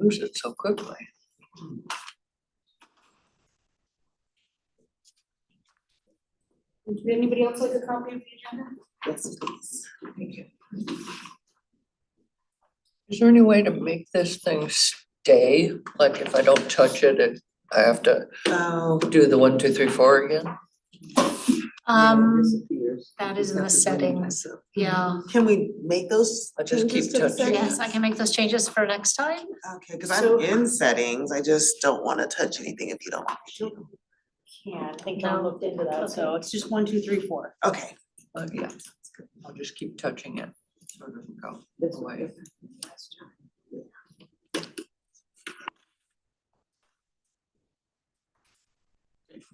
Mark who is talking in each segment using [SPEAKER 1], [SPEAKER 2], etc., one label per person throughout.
[SPEAKER 1] lose it so quickly.
[SPEAKER 2] Would anybody else like a copy of the agenda?
[SPEAKER 3] Yes, please.
[SPEAKER 1] Thank you. Is there any way to make this thing stay? Like if I don't touch it, I have to
[SPEAKER 3] Oh.
[SPEAKER 1] do the 1, 2, 3, 4 again?
[SPEAKER 2] That is in the settings. Yeah.
[SPEAKER 3] Can we make those
[SPEAKER 1] I just
[SPEAKER 3] changes
[SPEAKER 1] keep
[SPEAKER 3] to the
[SPEAKER 1] touching.
[SPEAKER 3] settings?
[SPEAKER 2] Yes, I can make those changes for next time.
[SPEAKER 3] Okay, cause
[SPEAKER 2] So-
[SPEAKER 3] I'm in settings, I just don't wanna touch anything if you don't want me to.
[SPEAKER 4] Yeah, I think John
[SPEAKER 2] No.
[SPEAKER 4] looked into that, so
[SPEAKER 2] Okay.
[SPEAKER 4] it's just 1, 2, 3, 4.
[SPEAKER 3] Okay.
[SPEAKER 1] Yeah, I'll just keep touching it. So it doesn't go away.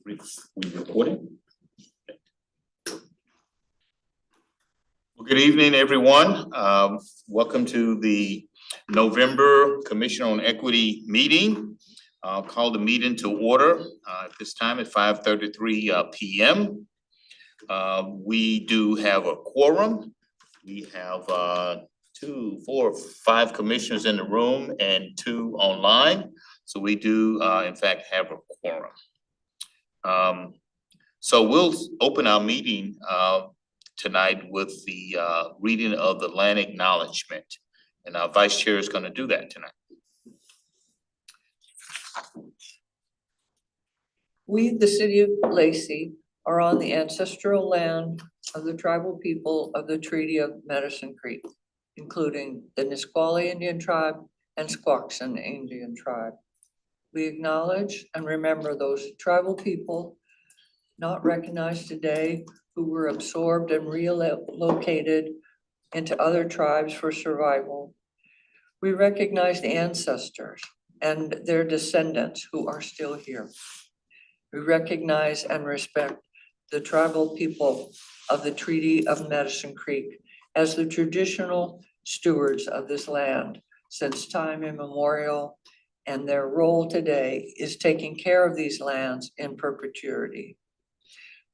[SPEAKER 5] We recording? Well, good evening, everyone. Welcome to the November Commission on Equity meeting. I'll call the meeting to order at this time at 5:33 PM. We do have a quorum. We have 2, 4, 5 commissioners in the room and 2 online. So we do in fact have a quorum. So we'll open our meeting tonight with the reading of the land acknowledgement. And our vice chair is gonna do that tonight.
[SPEAKER 1] We, the city of Lacey, are on the ancestral land of the tribal people of the Treaty of Medicine Creek, including the Nisqually Indian tribe and Squaxin Indian tribe. We acknowledge and remember those tribal people not recognized today who were absorbed and relocated into other tribes for survival. We recognize the ancestors and their descendants who are still here. We recognize and respect the tribal people of the Treaty of Medicine Creek as the traditional stewards of this land since time immemorial, and their role today is taking care of these lands in perpetuity.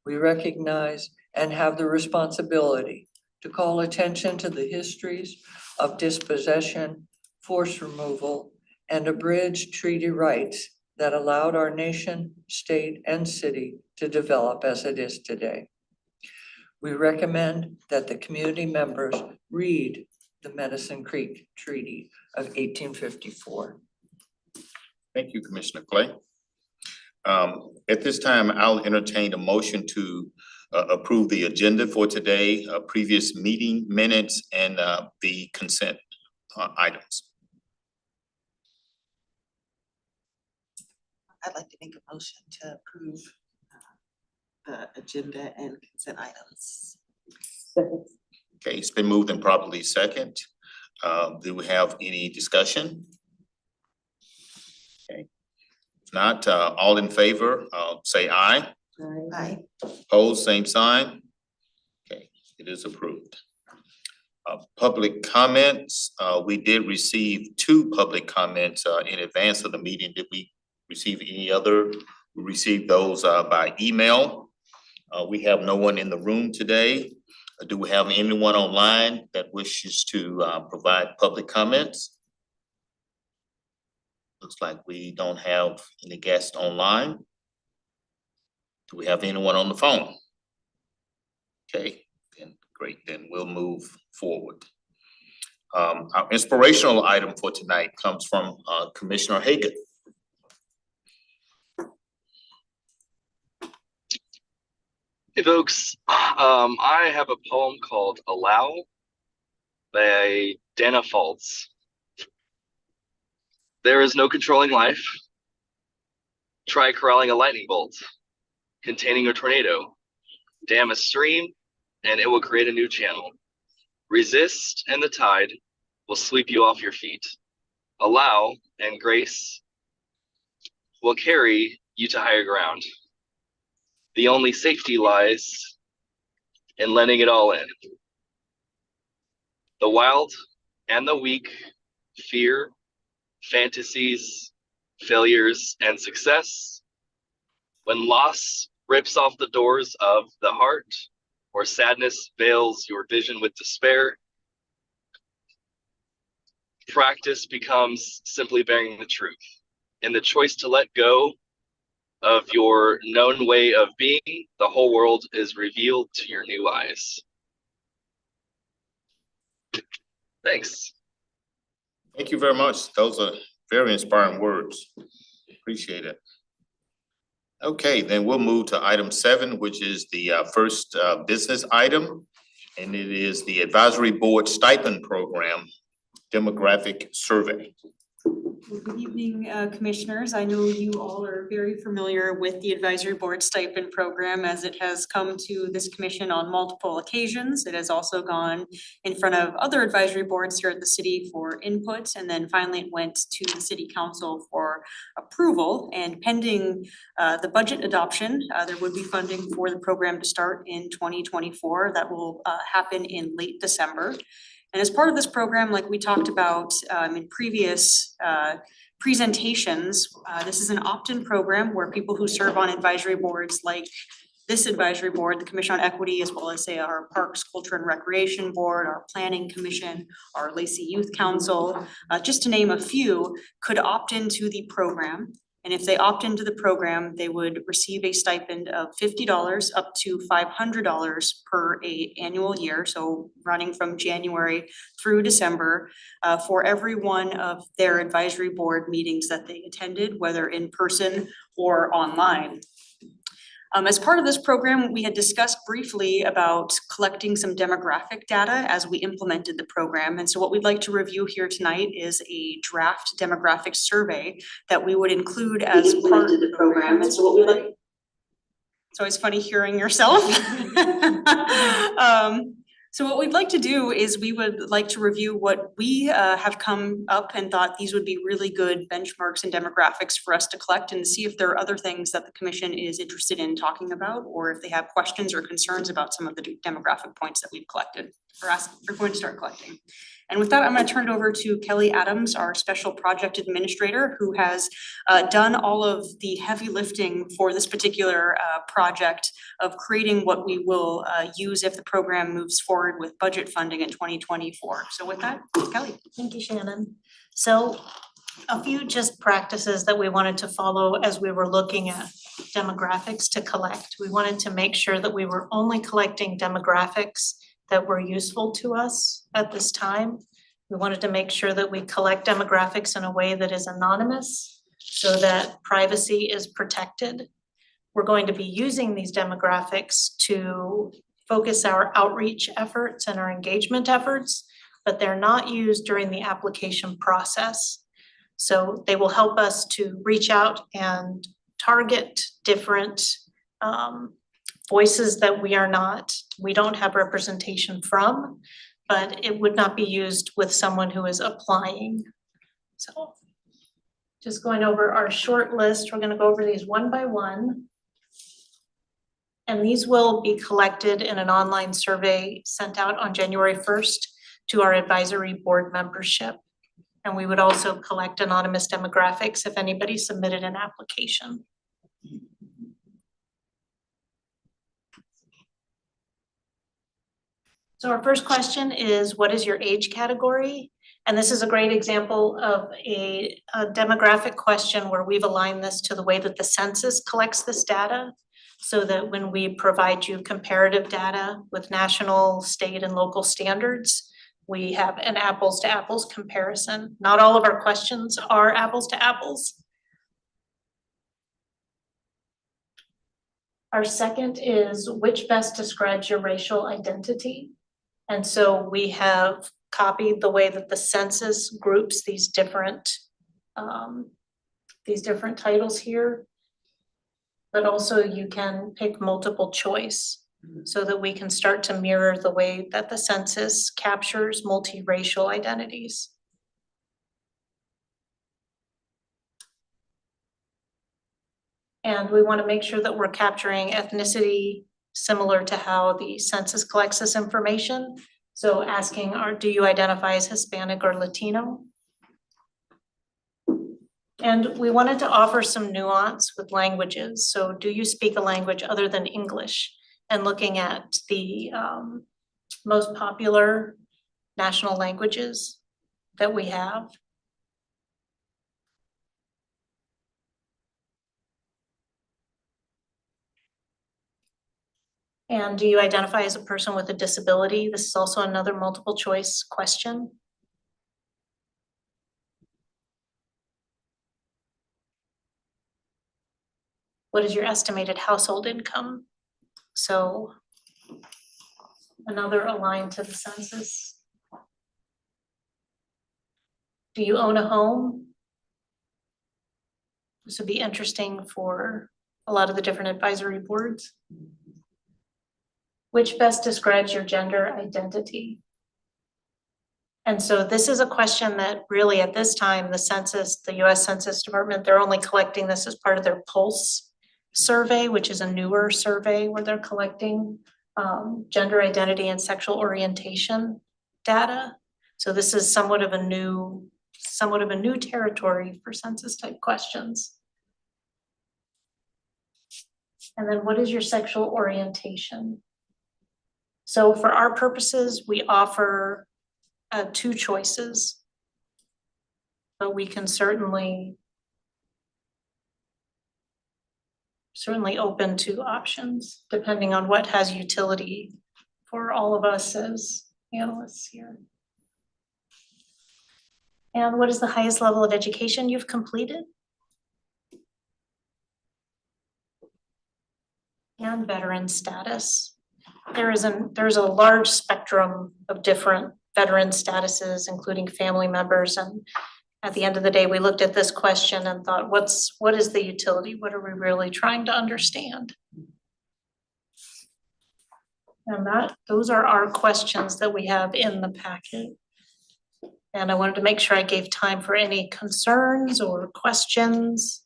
[SPEAKER 1] We recognize and have the responsibility to call attention to the histories of dispossession, forced removal, and abridged treaty rights that allowed our nation, state, and city to develop as it is today. We recommend that the community members read the Medicine Creek Treaty of 1854.
[SPEAKER 5] Thank you, Commissioner Clay. At this time, I'll entertain a motion to approve the agenda for today, previous meeting minutes, and the consent items.
[SPEAKER 3] I'd like to make a motion to approve the agenda and consent items.
[SPEAKER 5] Okay, it's been moved and properly second. Do we have any discussion? Okay. If not, all in favor, say aye.
[SPEAKER 3] Aye.
[SPEAKER 5] Opposed, same sign. Okay, it is approved. Public comments, we did receive 2 public comments in advance of the meeting. Did we receive any other? We received those by email. We have no one in the room today. Do we have anyone online that wishes to provide public comments? Looks like we don't have any guests online. Do we have anyone on the phone? Okay, then great, then we'll move forward. Our inspirational item for tonight comes from Commissioner Hagan.
[SPEAKER 6] Hey folks, I have a poem called Allow by Dana Faltz. There is no controlling life. Try corralling a lightning bolt, containing a tornado. Dam a stream, and it will create a new channel. Resist, and the tide will sweep you off your feet. Allow, and grace will carry you to higher ground. The only safety lies in letting it all in. The wild and the weak, fear, fantasies, failures, and success. When loss rips off the doors of the heart, or sadness veils your vision with despair, practice becomes simply bearing the truth. In the choice to let go of your known way of being, the whole world is revealed to your new eyes. Thanks.
[SPEAKER 5] Thank you very much. Those are very inspiring words. Appreciate it. Okay, then we'll move to item 7, which is the first business item. And it is the Advisory Board Stipend Program Demographic Survey.
[SPEAKER 7] Well, good evening, Commissioners. I know you all are very familiar with the Advisory Board Stipend Program as it has come to this commission on multiple occasions. It has also gone in front of other advisory boards here at the city for input, and then finally it went to the City Council for approval. And pending the budget adoption, there would be funding for the program to start in 2024. That will happen in late December. And as part of this program, like we talked about in previous presentations, this is an opt-in program where people who serve on advisory boards like this advisory board, the Commission on Equity, as well as say our Parks, Culture and Recreation Board, our Planning Commission, our Lacey Youth Council, just to name a few, could opt into the program. And if they opt into the program, they would receive a stipend of $50 up to $500 per annual year. So running from January through December for every one of their advisory board meetings that they attended, whether in person or online. As part of this program, we had discussed briefly about collecting some demographic data as we implemented the program. And so what we'd like to review here tonight is a draft demographic survey that we would include as part of the program. And so what we'd like. It's always funny hearing yourself. So what we'd like to do is we would like to review what we have come up and thought these would be really good benchmarks and demographics for us to collect and see if there are other things that the commission is interested in talking about, or if they have questions or concerns about some of the demographic points that we've collected or are going to start collecting. And with that, I'm going to turn it over to Kelly Adams, our special project administrator, who has done all of the heavy lifting for this particular project of creating what we will use if the program moves forward with budget funding in 2024. So with that, Kelly.
[SPEAKER 4] Thank you, Shannon. So a few just practices that we wanted to follow as we were looking at demographics to collect. We wanted to make sure that we were only collecting demographics that were useful to us at this time. We wanted to make sure that we collect demographics in a way that is anonymous so that privacy is protected. We're going to be using these demographics to focus our outreach efforts and our engagement efforts, but they're not used during the application process. So they will help us to reach out and target different voices that we don't have representation from, but it would not be used with someone who is applying. So just going over our short list, we're gonna go over these one by one. And these will be collected in an online survey sent out on January 1st to our advisory board membership. And we would also collect anonymous demographics if anybody submitted an application. So our first question is, what is your age category? And this is a great example of a demographic question where we've aligned this to the way that the census collects this data, so that when we provide you comparative data with national, state, and local standards, we have an apples to apples comparison. Not all of our questions are apples to apples. Our second is, which best describes your racial identity? And so we have copied the way that the census groups these different titles here. But also you can pick multiple choice so that we can start to mirror the way that the census captures multiracial identities. And we want to make sure that we're capturing ethnicity similar to how the census collects this information. So asking, do you identify as Hispanic or Latino? And we wanted to offer some nuance with languages. So do you speak a language other than English? And looking at the most popular national languages. that we have. And do you identify as a person with a disability? This is also another multiple choice question. What is your estimated household income? So another aligned to the census. Do you own a home? This would be interesting for a lot of the different advisory boards. Which best describes your gender identity? And so this is a question that really at this time, the census, the US Census Department, they're only collecting this as part of their Pulse survey, which is a newer survey where they're collecting gender identity and sexual orientation data. So this is somewhat of a new territory for census type questions. And then what is your sexual orientation? So for our purposes, we offer two choices. But we can certainly open to options depending on what has utility for all of us as analysts here. And what is the highest level of education you've completed? And veteran status. There's a large spectrum of different veteran statuses, including family members. And at the end of the day, we looked at this question and thought, what is the utility? What are we really trying to understand? And those are our questions that we have in the packet. And I wanted to make sure I gave time for any concerns or questions.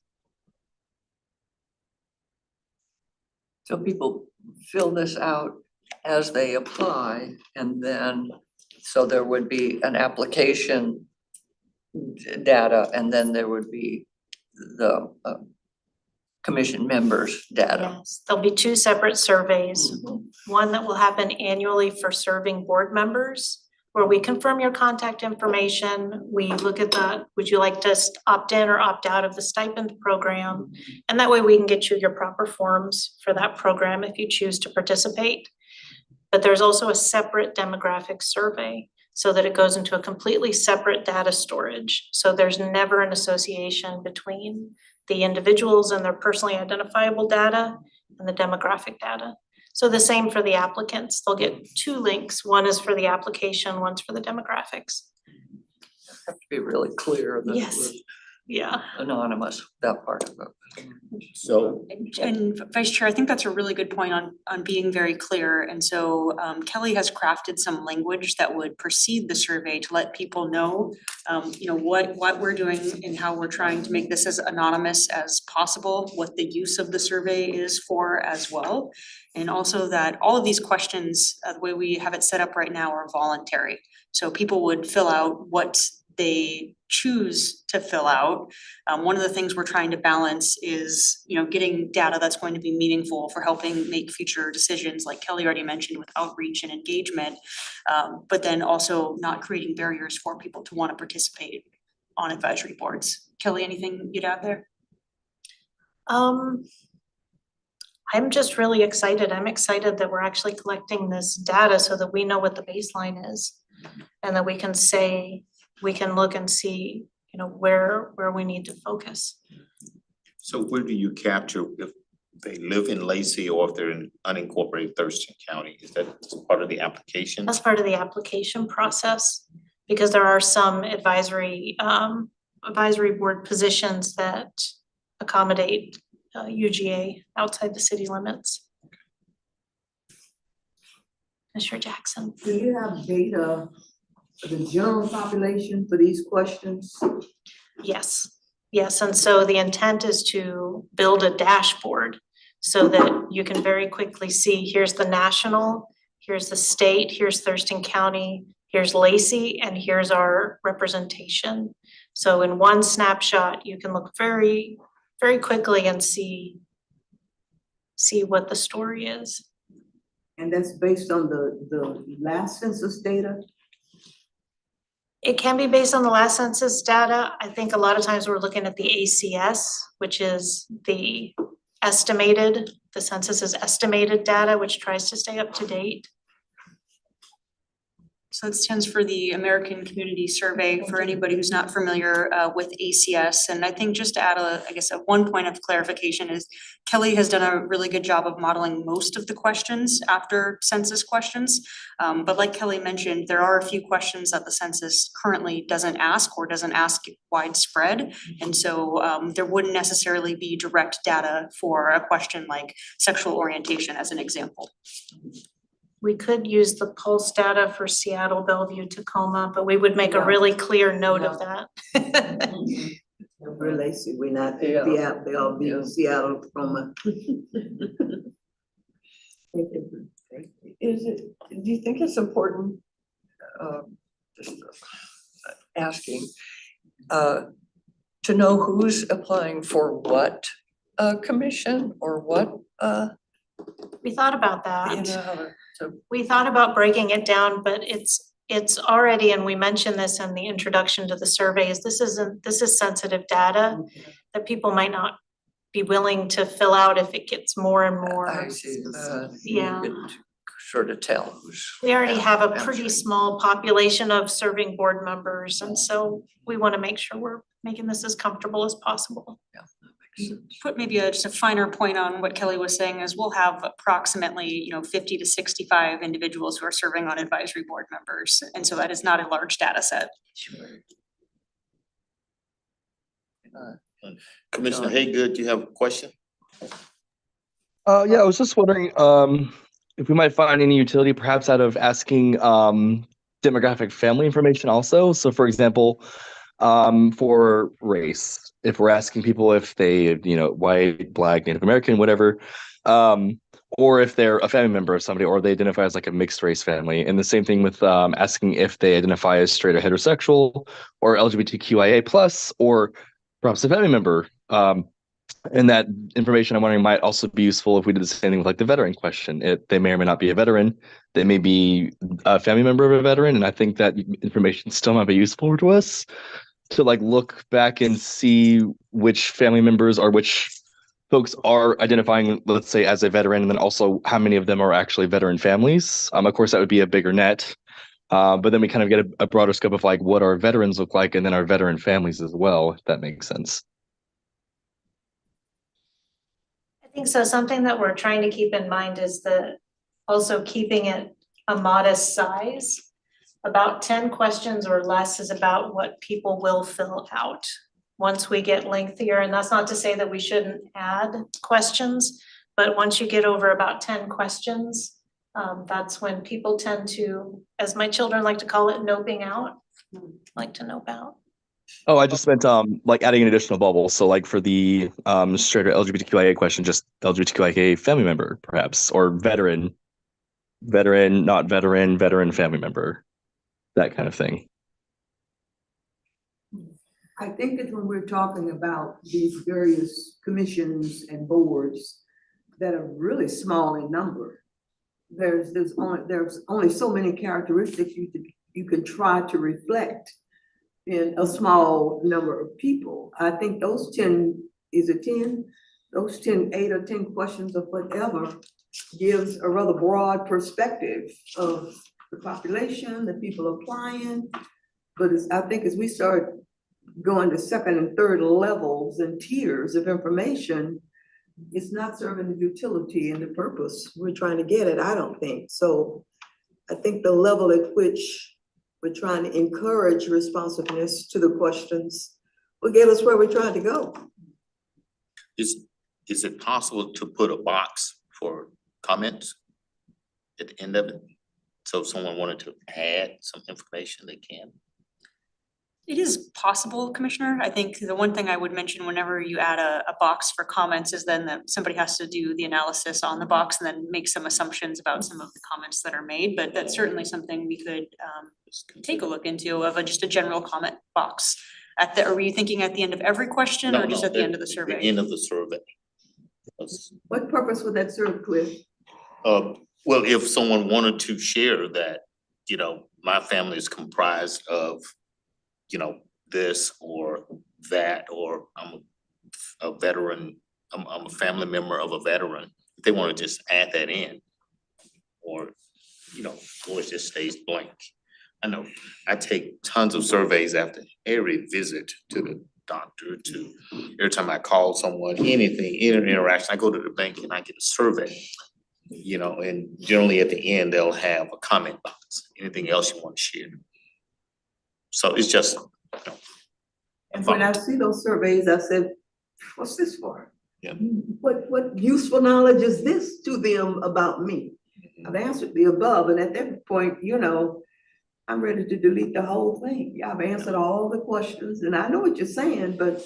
[SPEAKER 1] So people fill this out as they apply, and then, so there would be an application data, and then there would be the commission members' data.
[SPEAKER 4] Yes, there'll be two separate surveys. One that will happen annually for serving board members, where we confirm your contact information. We look at would you like to opt in or opt out of the stipend program? And that way we can get you your proper forms for that program if you choose to participate. But there's also a separate demographic survey so that it goes into a completely separate data storage. So there's never an association between the individuals and their personally identifiable data and the demographic data. So the same for the applicants. They'll get two links. One is for the application, one's for the demographics.
[SPEAKER 1] Have to be really clear that it
[SPEAKER 4] Yes.
[SPEAKER 1] was
[SPEAKER 4] Yeah.
[SPEAKER 1] anonymous, that part of it.
[SPEAKER 5] So,
[SPEAKER 7] And Vice Chair, I think that's a really good point on being very clear. And so Kelly has crafted some language that would precede the survey to let people know, what we're doing and how we're trying to make this as anonymous as possible, what the use of the survey is for as well. And also that all of these questions, the way we have it set up right now, are voluntary. So people would fill out what they choose to fill out. One of the things we're trying to balance is, getting data that's going to be meaningful for helping make future decisions, like Kelly already mentioned, with outreach and engagement. But then also not creating barriers for people to want to participate on advisory boards. Kelly, anything you'd add there?
[SPEAKER 4] I'm just really excited. I'm excited that we're actually collecting this data so that we know what the baseline is. And that we can look and see, where we need to focus.
[SPEAKER 5] so where do you capture if they live in Lacey or if they're in unincorporated Thurston County? Is that part of the application?
[SPEAKER 4] That's part of the application process, because there are some advisory board positions that accommodate UGA outside the city limits. Mr. Jackson.
[SPEAKER 8] Do you have data for the general population for these questions?
[SPEAKER 4] Yes, and so the intent is to build a dashboard so that you can very quickly see, here's the national, here's the state, here's Thurston County, here's Lacey, and here's our representation. So in one snapshot, you can look very, very quickly and see what the story is.
[SPEAKER 8] And that's based on the last census data?
[SPEAKER 4] It can be based on the last census data. I think a lot of times we're looking at the ACS, which is the census's estimated data, which tries to stay up to date.
[SPEAKER 7] So it stands for the American Community Survey, for anybody who's not familiar with ACS. And I think just to add a one point of clarification is Kelly has done a really good job of modeling most of the questions after census questions. But like Kelly mentioned, there are a few questions that the census currently doesn't ask or doesn't ask widespread. And so there wouldn't necessarily be direct data for a question like sexual orientation as an example.
[SPEAKER 4] We could use the pulse data for Seattle, Bellevue, Tacoma, but we would make a
[SPEAKER 8] Yeah.
[SPEAKER 4] really clear note of that.
[SPEAKER 8] We're Lacey, we're not,
[SPEAKER 1] Yeah.
[SPEAKER 8] they all be
[SPEAKER 1] Yeah.
[SPEAKER 8] in Seattle from.
[SPEAKER 1] Is it, do you think it's important, just asking, to know who's applying for what, commission or what,
[SPEAKER 4] We thought about
[SPEAKER 1] you
[SPEAKER 4] that.
[SPEAKER 1] know, how to,
[SPEAKER 4] We thought about breaking it down, but it's already, and we mentioned this in the introduction to the survey, this is sensitive data that people might not be willing to fill out if it gets more and more.
[SPEAKER 1] I see,
[SPEAKER 4] Yeah.
[SPEAKER 1] you could sort of tell who's.
[SPEAKER 4] We already have a pretty
[SPEAKER 1] answering.
[SPEAKER 4] small population of serving board members, and so we want to make sure we're making this as comfortable as possible.
[SPEAKER 1] Yeah, that makes sense.
[SPEAKER 7] Put maybe just a finer point on what Kelly was saying is we'll have approximately, 50 to 65 individuals who are serving on advisory board members. And so that is not a large data set.
[SPEAKER 5] Commissioner Haygood, do you have a question?
[SPEAKER 9] Yeah, I was just wondering if we might find any utility perhaps out of asking demographic family information also. So for example, for race, if we're asking people if they, white, black, Native American, whatever, or if they're a family member of somebody, or they identify as like a mixed race family. And the same thing with asking if they identify as straight or heterosexual or LGBTQIA plus, or perhaps a family member. And that information, I'm wondering, might also be useful if we did the same thing with like the veteran question. They may or may not be a veteran. They may be a family member of a veteran. And I think that information still might be useful to us to like look back and see which family members or which folks are identifying, let's say, as a veteran, and then also how many of them are actually veteran families. Of course, that would be a bigger net. But then we kind of get a broader scope of like what our veterans look like and then our veteran families as well, if that makes sense.
[SPEAKER 4] I think so. Something that we're trying to keep in mind is also keeping it a modest size. About 10 questions or less is about what people will fill out. Once we get lengthier, and that's not to say that we shouldn't add questions, but once you get over about 10 questions, that's when people tend to, as my children like to call it, noping out, like to nope out.
[SPEAKER 9] Oh, I just meant like adding an additional bubble. So like for the straight or LGBTQIA question, just LGBTQIA family member, perhaps, or veteran, not veteran, veteran family member, that kind of thing.
[SPEAKER 8] I think that when we're talking about these various commissions and boards that are really small in number, there's only so many characteristics you can try to reflect in a small number of people. I think those 10, those 10, 8 or 10 questions or whatever gives a rather broad perspective of the population, the people applying. But I think as we start going to second and third levels and tiers of information, it's not serving the utility and the purpose we're trying to get at, I don't think. So I think the level at which we're trying to encourage responsiveness to the questions will get us where we're trying to go.
[SPEAKER 5] Is it possible to put a box for comments at the end of it? So if someone wanted to add some information, they can.
[SPEAKER 7] It is possible, Commissioner. I think the one thing I would mention whenever you add a box for comments is then that somebody has to do the analysis on the box and then make some assumptions about some of the comments that are made, but that's certainly something we could take a look into of just a general comment box. Are you thinking at the end of every question or just at the end of the survey?
[SPEAKER 5] The end of the survey.
[SPEAKER 8] What purpose would that serve, Cliff?
[SPEAKER 5] Well, if someone wanted to share that, my family is comprised of you know, this or that, or I'm a veteran, I'm a family member of a veteran, if they wanna just add that in. Or, you know, or it just stays blank. I know, I take tons of surveys after every visit to the doctor, to every time I call someone, anything, any interaction, I go to the bank and I get a survey. You know, and generally at the end, they'll have a comment box, anything else you want to share. So it's just, you know,
[SPEAKER 8] And when I see those surveys, I said, what's this for?
[SPEAKER 5] Yeah.
[SPEAKER 8] What useful knowledge is this to them about me? I've answered the above, and at that point, you know, I'm ready to delete the whole thing. I've answered all the questions, and I know what you're saying, but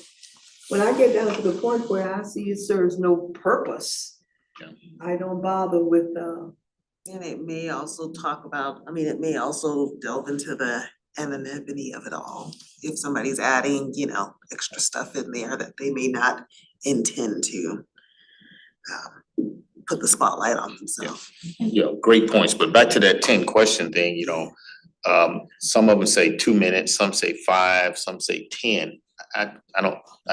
[SPEAKER 8] when I get down to the point where I see it serves no purpose,
[SPEAKER 5] Yeah.
[SPEAKER 8] I don't bother with,
[SPEAKER 3] And it may also talk about, I mean, it may also delve into the anonymity of it all. If somebody's adding, you know, extra stuff in there that they may not intend to put the spotlight on themselves.
[SPEAKER 5] Yeah, great points, but back to that 10 question thing, you know, some of them say 2 minutes, some say 5, some say 10. I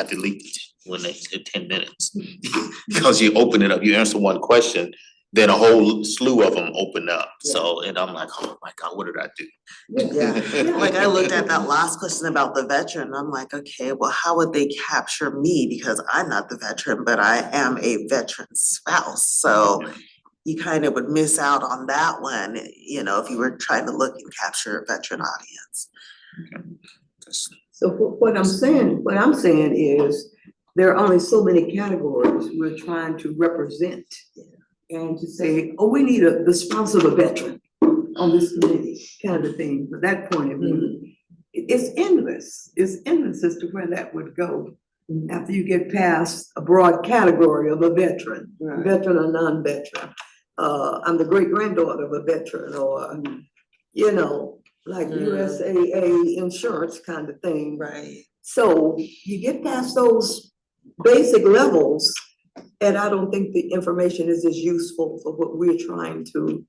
[SPEAKER 5] delete it when they say 10 minutes. Because you open it up, you answer one question, then a whole slew of them open up, so, and I'm like, oh my God, what did I do?
[SPEAKER 3] Yeah, like I looked at that last question about the veteran, I'm like, okay, well, how would they capture me? Because I'm not the veteran, but I am a veteran spouse, so you kind of would miss out on that one, you know, if you were trying to look and capture a veteran audience.
[SPEAKER 8] so what I'm saying is, there are only so many categories we're trying to represent. And to say, oh, we need the spouse of a veteran on this committee, kind of thing, from that point of view. It's endless as to where that would go after you get past a broad category of a veteran,
[SPEAKER 3] Right.
[SPEAKER 8] veteran or non-veteran. I'm the great granddaughter of a veteran, or, you know, like USAA insurance kind of thing.
[SPEAKER 3] Right.
[SPEAKER 8] So you get past those basic levels, and I don't think the information is as useful for what we're trying to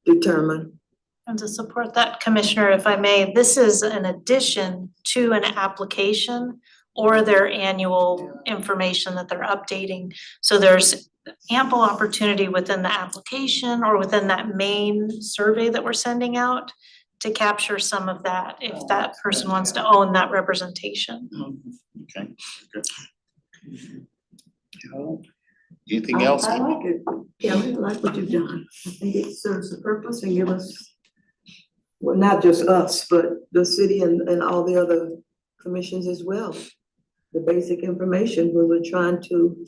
[SPEAKER 8] determine.
[SPEAKER 4] And to support that, Commissioner, if I may, this is an addition to an application or their annual information that they're updating. So there's ample opportunity within the application or within that main survey that we're sending out to capture some of that if that person wants to own that representation.
[SPEAKER 5] Okay, good. Anything else?
[SPEAKER 8] I like it, Kelly, I like what you've done. I think it serves the purpose and give us, well, not just us, but the city and all the other commissions as well, the basic information when we're trying to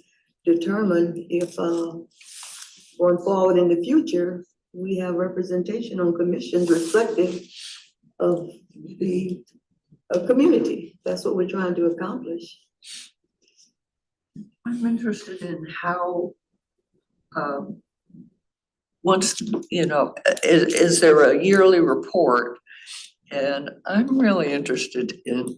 [SPEAKER 8] determine if, going forward in the future, we have representation on commissions reflective of the community. That's what we're trying to accomplish.
[SPEAKER 1] I'm interested in how, once, you know, is there a yearly report? And I'm really interested in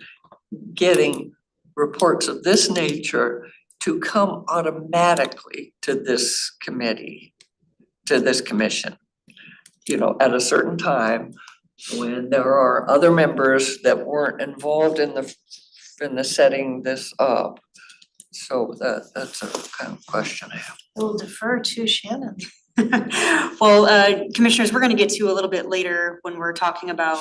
[SPEAKER 1] getting reports of this nature to come automatically to this committee, to this commission. You know, at a certain time, when there are other members that weren't involved in the setting this up. So that's a kind of question I have.
[SPEAKER 4] We'll defer to Shannon.
[SPEAKER 7] Well, commissioners, we're gonna get to a little bit later when we're talking about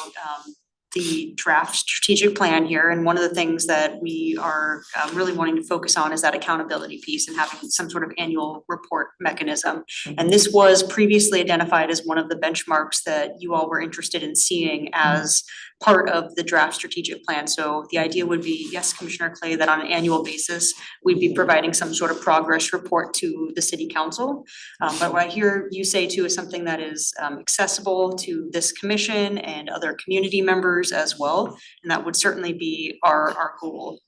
[SPEAKER 7] the draft strategic plan here. And one of the things that we are really wanting to focus on is that accountability piece and having some sort of annual report mechanism. And this was previously identified as one of the benchmarks that you all were interested in seeing as part of the draft strategic plan. So the idea would be, yes, Commissioner Clay, that on an annual basis, we'd be providing some sort of progress report to the city council. But what I hear you say too is something that is accessible to this commission and other community members as well. And that would certainly be our goal.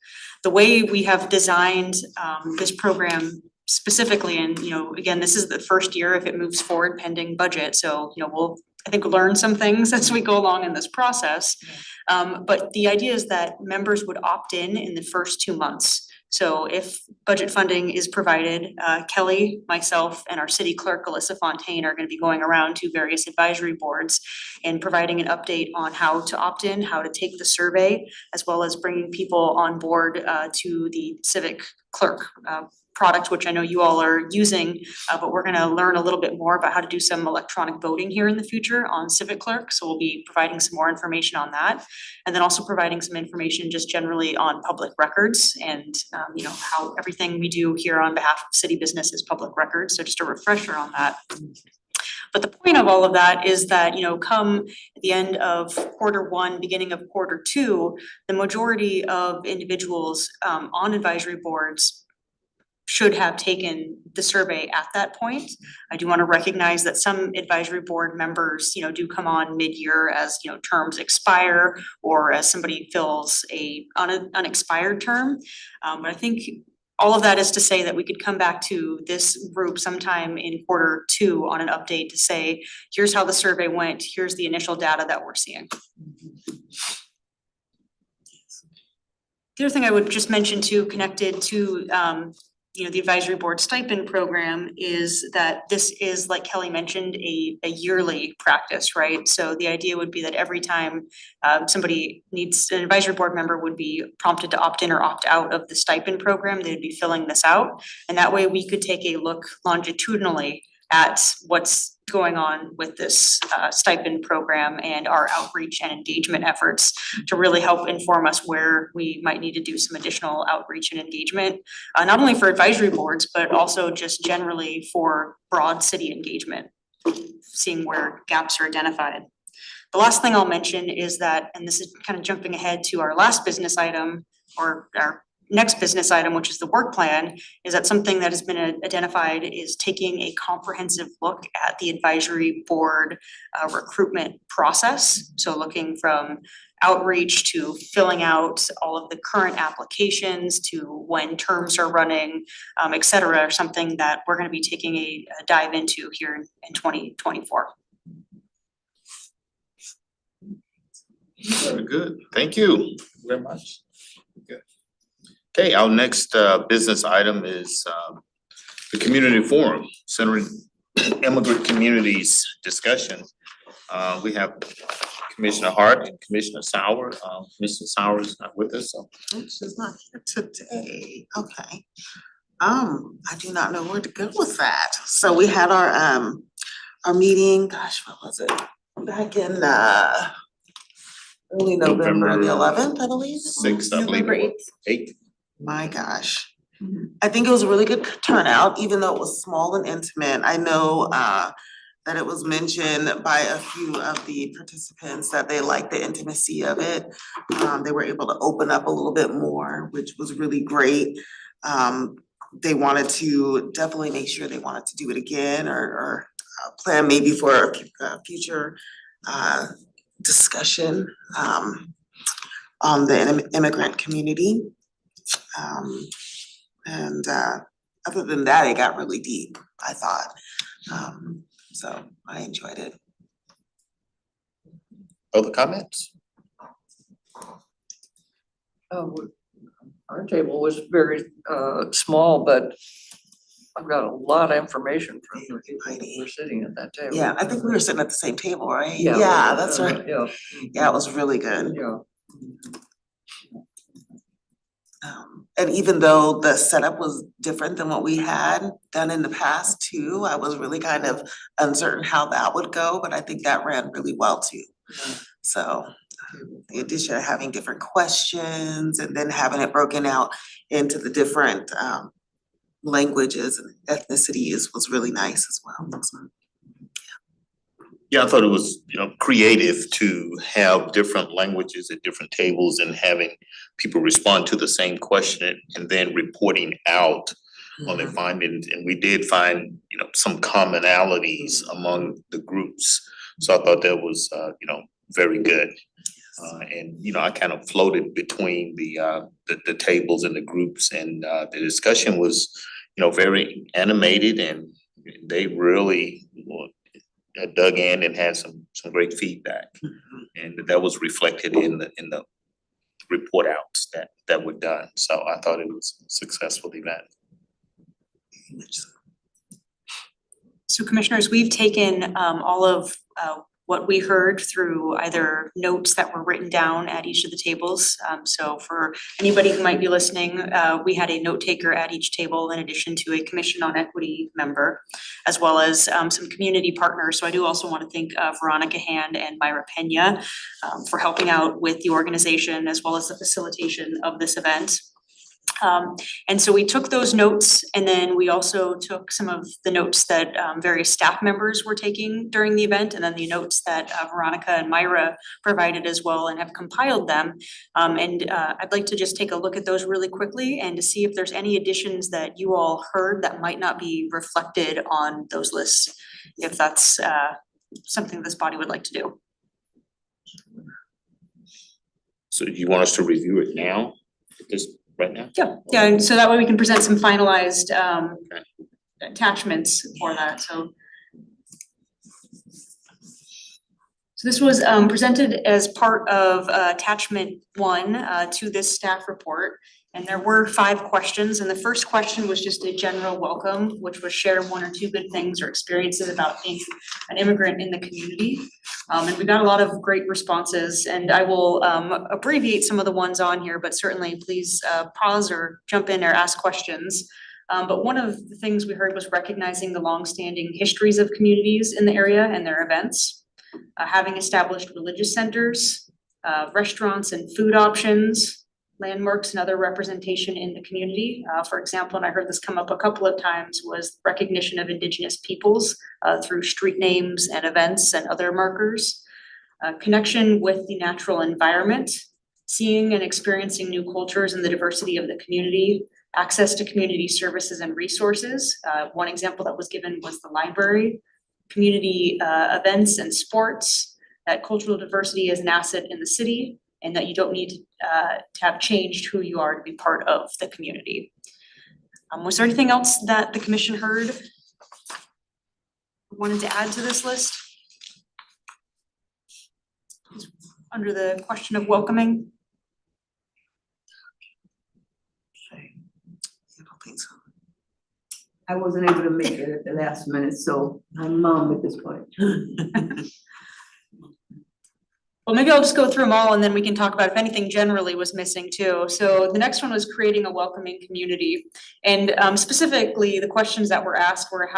[SPEAKER 7] The way we have designed this program specifically, and you know, again, this is the first year if it moves forward pending budget. So, you know, we'll, I think, learn some things as we go along in this process. But the idea is that members would opt in the first 2 months So if budget funding is provided, Kelly, myself, and our city clerk, Alyssa Fontaine, are gonna be going around to various advisory boards and providing an update on how to opt in, how to take the survey, as well as bringing people on board to the civic clerk product, which I know you all are using, but we're gonna learn a little bit more about how to do some electronic voting here in the future on civic clerk, so we'll be providing some more information on that. And then also providing some information just generally on public records and you know, how everything we do here on behalf of city business is public records, so just a refresher on that. But the point of all of that is that, you know, come the end of Q1, beginning of Q2, the majority of individuals on advisory boards should have taken the survey at that point. I do want to recognize that some advisory board members, you know, do come on mid-year as, you know, terms expire or as somebody fills a unexpired term. But I think all of that is to say that we could come back to this group sometime in Q2 on an update to say, here's how the survey went, here's the initial data that we're seeing. The other thing I would just mention too, connected to you know, the advisory board stipend program, is that this is, like Kelly mentioned, a yearly practice, right? So the idea would be that every time somebody needs, an advisory board member would be prompted to opt in or opt out of the stipend program, they'd be filling this out. And that way we could take a look longitudinally at what's going on with this stipend program and our outreach and engagement efforts to really help inform us where we might need to do some additional outreach and engagement, not only for advisory boards, but also just generally for broad city engagement, seeing where gaps are identified. The last thing I'll mention is that, and this is kind of jumping ahead to our last business item, or our next business item, which is the work plan, is that something that has been identified is taking a comprehensive look at the advisory board recruitment process. So looking from outreach to filling out all of the current applications to when terms are running, et cetera, are something that we're gonna be taking a dive into here in 2024.
[SPEAKER 5] Very good, thank you very much. Good. Okay, our next business item is the community forum, centering immigrant communities discussion. We have Commissioner Hart and Commissioner Sauer. Commissioner Sauer is not with us, so.
[SPEAKER 3] She's not here today, okay. I do not know where to go with that. So we had our meeting, gosh, what was it? Back in early November, the 11th, I believe.
[SPEAKER 5] 6th, I believe.
[SPEAKER 2] November
[SPEAKER 5] 8th.
[SPEAKER 3] My gosh. I think it was a really good turnout, even though it was small and intimate. I know that it was mentioned by a few of the participants that they liked the intimacy of it. They were able to open up a little bit more, which was really great. They wanted to definitely make sure they wanted to do it again or plan maybe for a future discussion on the immigrant community. Other than that, it got really deep, I thought. So I enjoyed it.
[SPEAKER 5] Other comments?
[SPEAKER 1] Our table was very small, but I've got a lot of information from the people who were sitting at that table.
[SPEAKER 3] Yeah, I think we were sitting at the same table, right?
[SPEAKER 1] Yeah.
[SPEAKER 3] Yeah, that's right.
[SPEAKER 1] Yeah.
[SPEAKER 3] Yeah, it was really good.
[SPEAKER 1] Yeah.
[SPEAKER 3] And even though the setup was different than what we had done in the past too, I was really kind of uncertain how that would go, but I think that ran really well too. So the addition of having different questions and then having it broken out into the different languages and ethnicities was really nice as well. So,
[SPEAKER 5] Yeah, I thought it was, creative to have different languages at different tables and having people respond to the same question and then reporting out on their findings. And we did find, some commonalities among the groups. So I thought that was, very good. And I kind of floated between the tables and the groups, and the discussion was, very animated, and they really dug in and had some great feedback. And that was reflected in the report outs that were done. So I thought it was a successful event.
[SPEAKER 7] So commissioners, we've taken all of what we heard through either notes that were written down at each of the tables. So for anybody who might be listening, we had a note taker at each table in addition to a Commission on Equity member, as well as some community partners. So I do also want to thank Veronica Hand and Myra Pena for helping out with the organization as well as the facilitation of this event. And so we took those notes, and then we also took some of the notes that various staff members were taking during the event, and then the notes that Veronica and Myra provided as well, and have compiled them. I'd like to just take a look at those really quickly and to see if there's any additions that you all heard that might not be reflected on those lists, if that's something this body would like to do.
[SPEAKER 5] So you want us to review it now, right now?
[SPEAKER 7] Yeah, and so that way we can present some finalized attachments for that, so. So this was presented as part of attachment 1 to this staff report. And there were 5 questions, and the first question was just a general welcome, which was share 1 or 2 good things or experiences about being an immigrant in the community. And we got a lot of great responses, and I will abbreviate some of the ones on here, but certainly please pause or jump in or ask questions. But one of the things we heard was recognizing the longstanding histories of communities in the area and their events, having established religious centers, restaurants and food options, landmarks and other representation in the community. For example, and I heard this come up a couple of times, was recognition of Indigenous peoples through street names and events and other markers. Connection with the natural environment, seeing and experiencing new cultures and the diversity of the community, access to community services and resources. One example that was given was the library, community events and sports, that cultural diversity is an asset in the city, and that you don't need to have changed who you are to be part of the community. Was there anything else that the commission heard? Wanted to add to this list? Under the question of welcoming?
[SPEAKER 3] I don't think so.
[SPEAKER 8] I wasn't able to make it at the last minute, so I'm mum at this point.
[SPEAKER 7] Well, maybe I'll just go through them all and then we can talk about if anything generally was missing too. So the next one was creating a welcoming community. And specifically, the questions that were asked were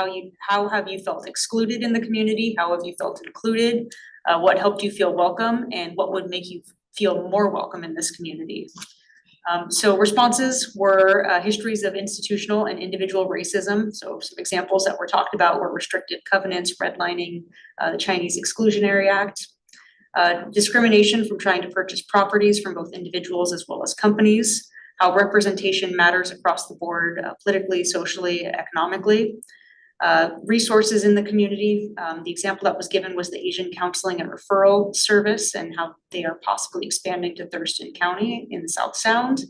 [SPEAKER 7] how have you felt excluded in the community? How have you felt included? What helped you feel welcome? And what would make you feel more welcome in this community? So responses were histories of institutional and individual racism. So some examples that were talked about were restrictive covenants, redlining, the Chinese Exclusionary Act, discrimination from trying to purchase properties from both individuals as well as companies, how representation matters across the board, politically, socially, economically, resources in the community. The example that was given was the Asian Counseling and Referral Service and how they are possibly expanding to Thurston County in the South Sound,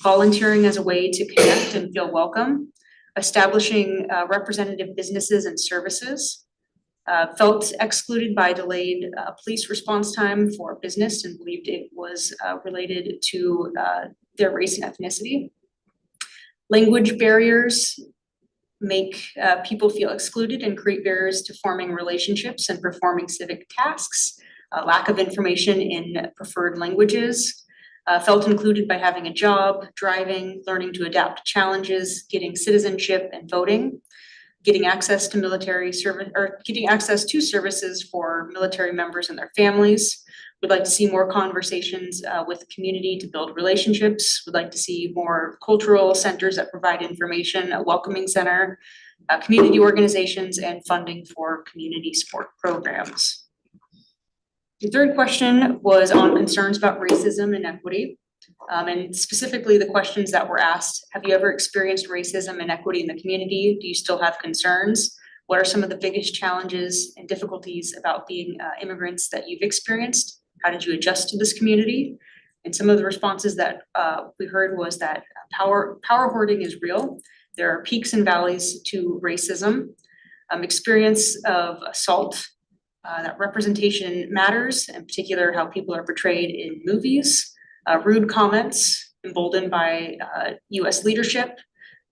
[SPEAKER 7] volunteering as a way to connect and feel welcome, establishing representative businesses and services, felt excluded by delayed police response time for business and believed it was related to their race and ethnicity. Language barriers make people feel excluded and create barriers to forming relationships and performing civic tasks. Lack of information in preferred languages. Felt included by having a job, driving, learning to adapt to challenges, getting citizenship and voting. Getting access to military service or getting access to services for military members and their families. We'd like to see more conversations with the community to build relationships. We'd like to see more cultural centers that provide information, a welcoming center, community organizations, and funding for community support programs. The third question was on concerns about racism and equity. And specifically the questions that were asked, have you ever experienced racism and equity in the community? Do you still have concerns? What are some of the biggest challenges and difficulties about being immigrants that you've experienced? How did you adjust to this community? And some of the responses that we heard was that power hoarding is real. There are peaks and valleys to racism, experience of assault, that representation matters, in particular how people are portrayed in movies. Rude comments, emboldened by US leadership.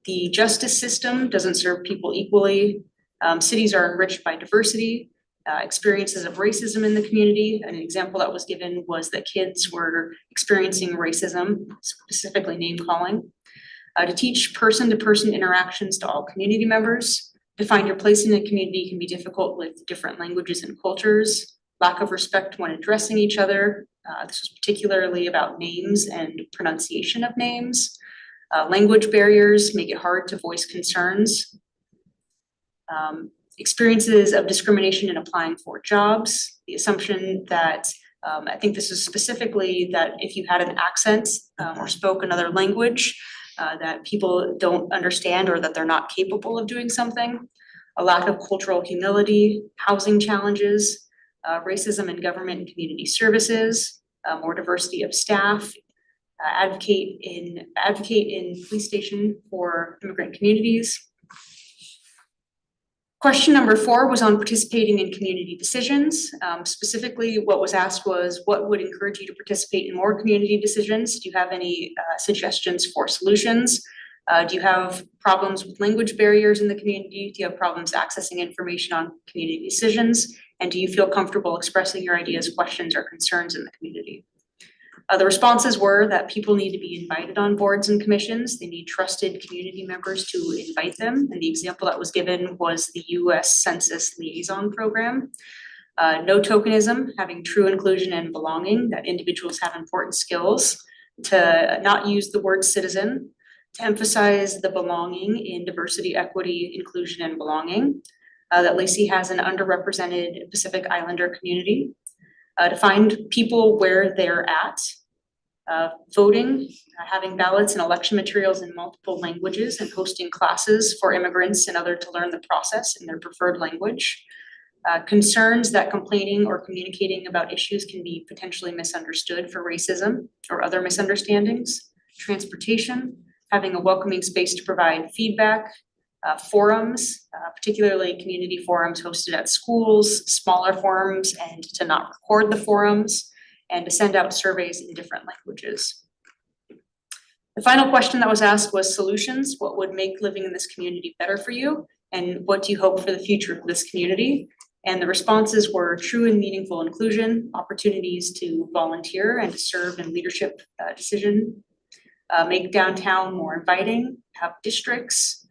[SPEAKER 7] The justice system doesn't serve people equally. Cities are enriched by diversity, experiences of racism in the community. An example that was given was that kids were experiencing racism, specifically name calling. To teach person-to-person interactions to all community members. To find your place in a community can be difficult with different languages and cultures. Lack of respect when addressing each other. This was particularly about names and pronunciation of names. Language barriers make it hard to voice concerns. Experiences of discrimination in applying for jobs. The assumption that, I think this is specifically that if you had an accent or spoke another language, that people don't understand or that they're not capable of doing something. A lack of cultural humility, housing challenges, racism in government and community services, more diversity of staff, advocate in police station for immigrant communities. Question number 4 was on participating in community decisions. Specifically, what was asked was, what would encourage you to participate in more community decisions? Do you have any suggestions for solutions? Do you have problems with language barriers in the community? Do you have problems accessing information on community decisions? And do you feel comfortable expressing your ideas, questions, or concerns in the community? The responses were that people need to be invited on boards and commissions. They need trusted community members to invite them. And the example that was given was the US Census Liaison Program. No tokenism, having true inclusion and belonging, that individuals have important skills. To not use the word citizen, to emphasize the belonging in diversity, equity, inclusion, and belonging. That Lacey has an underrepresented Pacific Islander community. To find people where they're at. Voting, having ballots and election materials in multiple languages and hosting classes for immigrants and others to learn the process in their preferred language. Concerns that complaining or communicating about issues can be potentially misunderstood for racism or other misunderstandings. Transportation, having a welcoming space to provide feedback. Forums, particularly community forums hosted at schools, smaller forums, and to not record the forums, and to send out surveys in different languages. The final question that was asked was solutions. What would make living in this community better for you? And what do you hope for the future of this community? And the responses were true and meaningful inclusion, opportunities to volunteer and to serve in leadership decision, make downtown more inviting, have districts.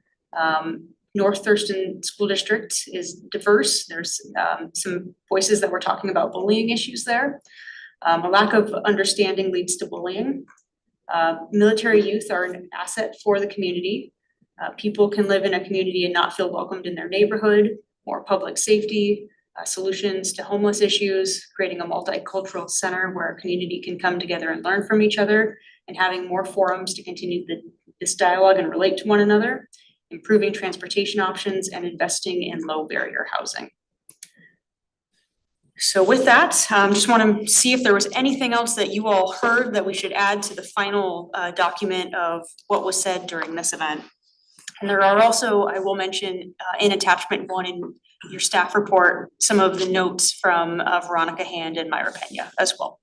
[SPEAKER 7] North Thurston School District is diverse. There's some voices that were talking about bullying issues there. A lack of understanding leads to bullying. Military youth are an asset for the community. People can live in a community and not feel welcomed in their neighborhood. More public safety, solutions to homeless issues, creating a multicultural center where a community can come together and learn from each other, and having more forums to continue this dialogue and relate to one another. Improving transportation options, and investing in low barrier housing. So with that, just want to see if there was anything else that you all heard that we should add to the final document of what was said during this event. And there are also, I will mention in attachment 1 in your staff report, some of the notes from Veronica Hand and Myra Pena as well.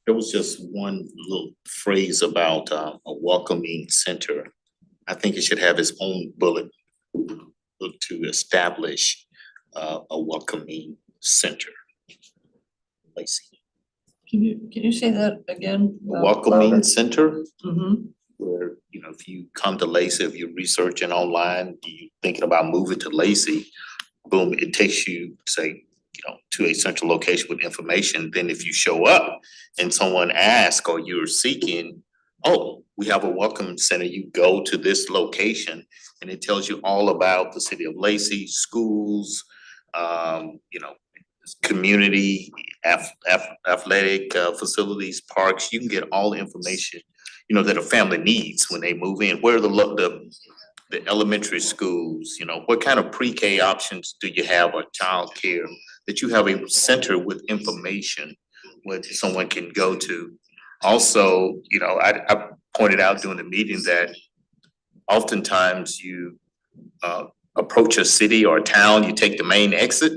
[SPEAKER 5] There was just one little phrase about a welcoming center. I think it should have its own bullet to establish a welcoming center. Lacey.
[SPEAKER 1] Can you say that again?
[SPEAKER 5] Welcoming center,
[SPEAKER 1] Mm-hmm.
[SPEAKER 5] where, you know, if you come to Lacey, if you're researching online, you're thinking about moving to Lacey, boom, it takes you, say, to a central location with information. Then if you show up and someone asks or you're seeking, oh, we have a welcome center, you go to this location and it tells you all about the city of Lacey, schools, community, athletic facilities, parks. You can get all the information, that a family needs when they move in. Where are the elementary schools, what kind of pre-K options do you have, or childcare, that you have a center with information where someone can go to. Also, I pointed out during the meeting that oftentimes you approach a city or a town, you take the main exit,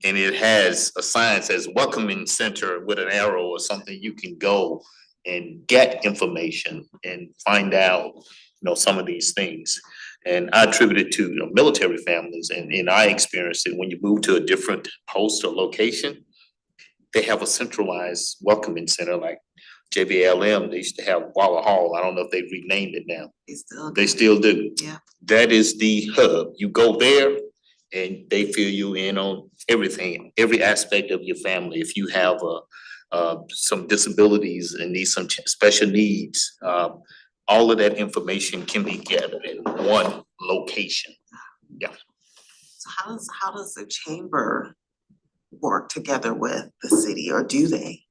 [SPEAKER 5] and it has a sign that says welcoming center with an arrow or something, you can go and get information and find out, some of these things. And I attribute it to, military families, and I experienced it when you move to a different post or location. They have a centralized welcoming center like JBLM, they used to have Waller Hall. I don't know if they've renamed it now. They still do.
[SPEAKER 3] Yeah.
[SPEAKER 5] That is the hub. You go there and they fill you in on everything, every aspect of your family. If you have some disabilities and need some special needs, all of that information can be gathered in one location.
[SPEAKER 3] So how does the chamber work together with the city, or do they?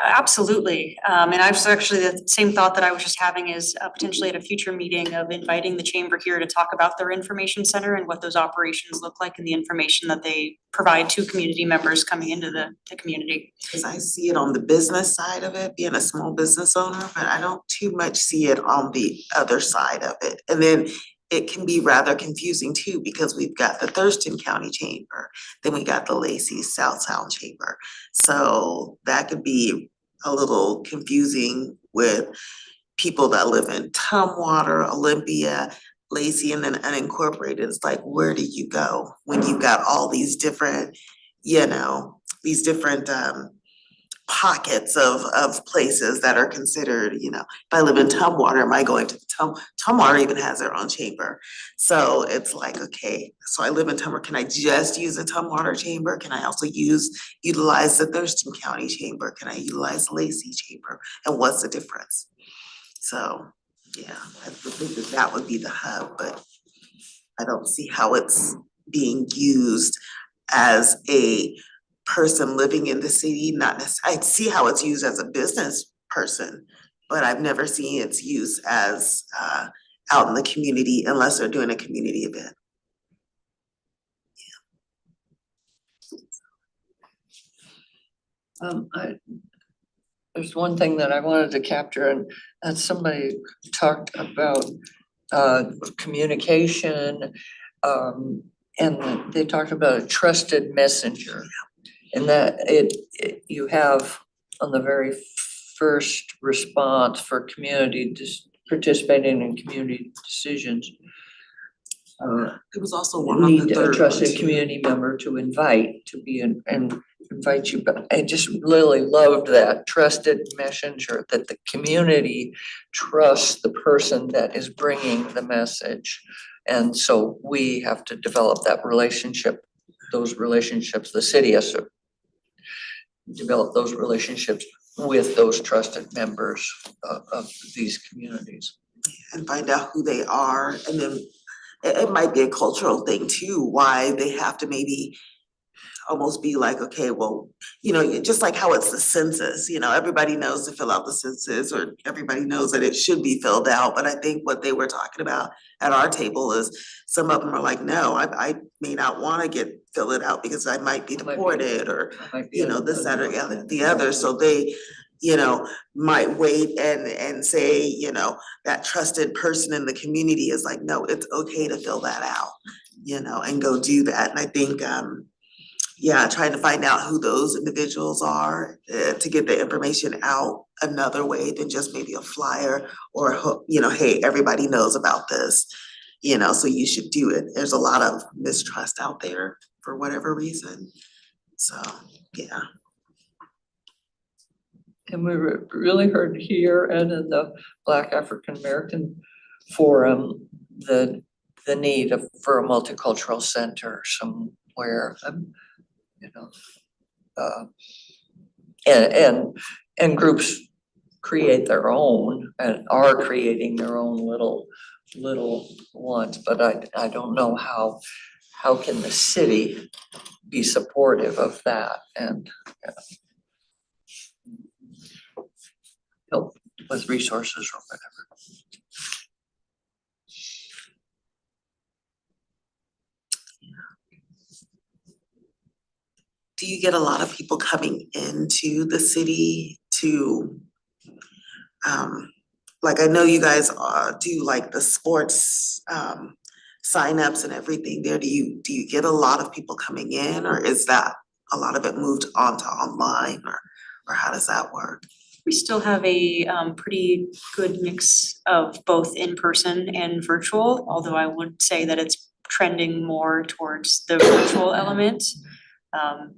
[SPEAKER 7] Absolutely. And I was actually, the same thought that I was just having is potentially at a future meeting of inviting the chamber here to talk about their information center and what those operations look like and the information that they provide to community members coming into the community.
[SPEAKER 3] Cause I see it on the business side of it, being a small business owner, but I don't too much see it on the other side of it. And then it can be rather confusing too, because we've got the Thurston County Chamber, then we got the Lacey South Sound Chamber. So that could be a little confusing with people that live in Tumwater, Olympia, Lacey, and then unincorporated. It's like, where do you go when you've got all these different, these different pockets of places that are considered, if I live in Tumwater, am I going to Tumwater even has their own chamber. So it's like, okay, so I live in Tumwater, can I just use the Tumwater chamber? Can I also utilize the Thurston County Chamber? Can I utilize the Lacey Chamber? And what's the difference? So, yeah, I would think that would be the hub, but I don't see how it's being used as a person living in the city, not necessarily, I see how it's used as a business person, but I've never seen its use as out in the community unless they're doing a community event.
[SPEAKER 1] There's one thing that I wanted to capture, and that's somebody talked about communication, and they talked about a trusted messenger. And that you have on the very first response for community participating in community decisions.
[SPEAKER 3] It was also one on
[SPEAKER 1] Need
[SPEAKER 3] the
[SPEAKER 1] a
[SPEAKER 3] third
[SPEAKER 1] trusted
[SPEAKER 3] one, too.
[SPEAKER 1] community member to invite, to be in, and invite you, but I just really loved that trusted messenger, that the community trusts the person that is bringing the message. And so we have to develop that relationship, those relationships, the city has to develop those relationships with those trusted members of these communities.
[SPEAKER 3] And find out who they are, and then it might be a cultural thing too, why they have to maybe almost be like, okay, well, just like how it's the census, everybody knows to fill out the census, or everybody knows that it should be filled out, but I think what they were talking about at our table is some of them are like, no, I may not wanna fill it out because I might be deported, or this, that, or the other, so they, might wait and say, that trusted person in the community is like, no, it's okay to fill that out, and go do that. And I think, trying to find out who those individuals are, to get the information out another way than just maybe a flyer or, hey, everybody knows about this, so you should do it. There's a lot of mistrust out there for whatever reason. So, yeah.
[SPEAKER 1] And we really heard here and in the Black African American Forum, the need for a multicultural center somewhere, and groups create their own and are creating their own little ones, but I don't know how can the city be supportive of that and help with resources or whatever.
[SPEAKER 3] Do you get a lot of people coming into the city to, like, I know you guys do like the sports signups and everything there? Do you get a lot of people coming in, or is that a lot of it moved onto online, or how does that work?
[SPEAKER 7] We still have a pretty good mix of both in-person and virtual, although I would say that it's trending more towards the virtual element.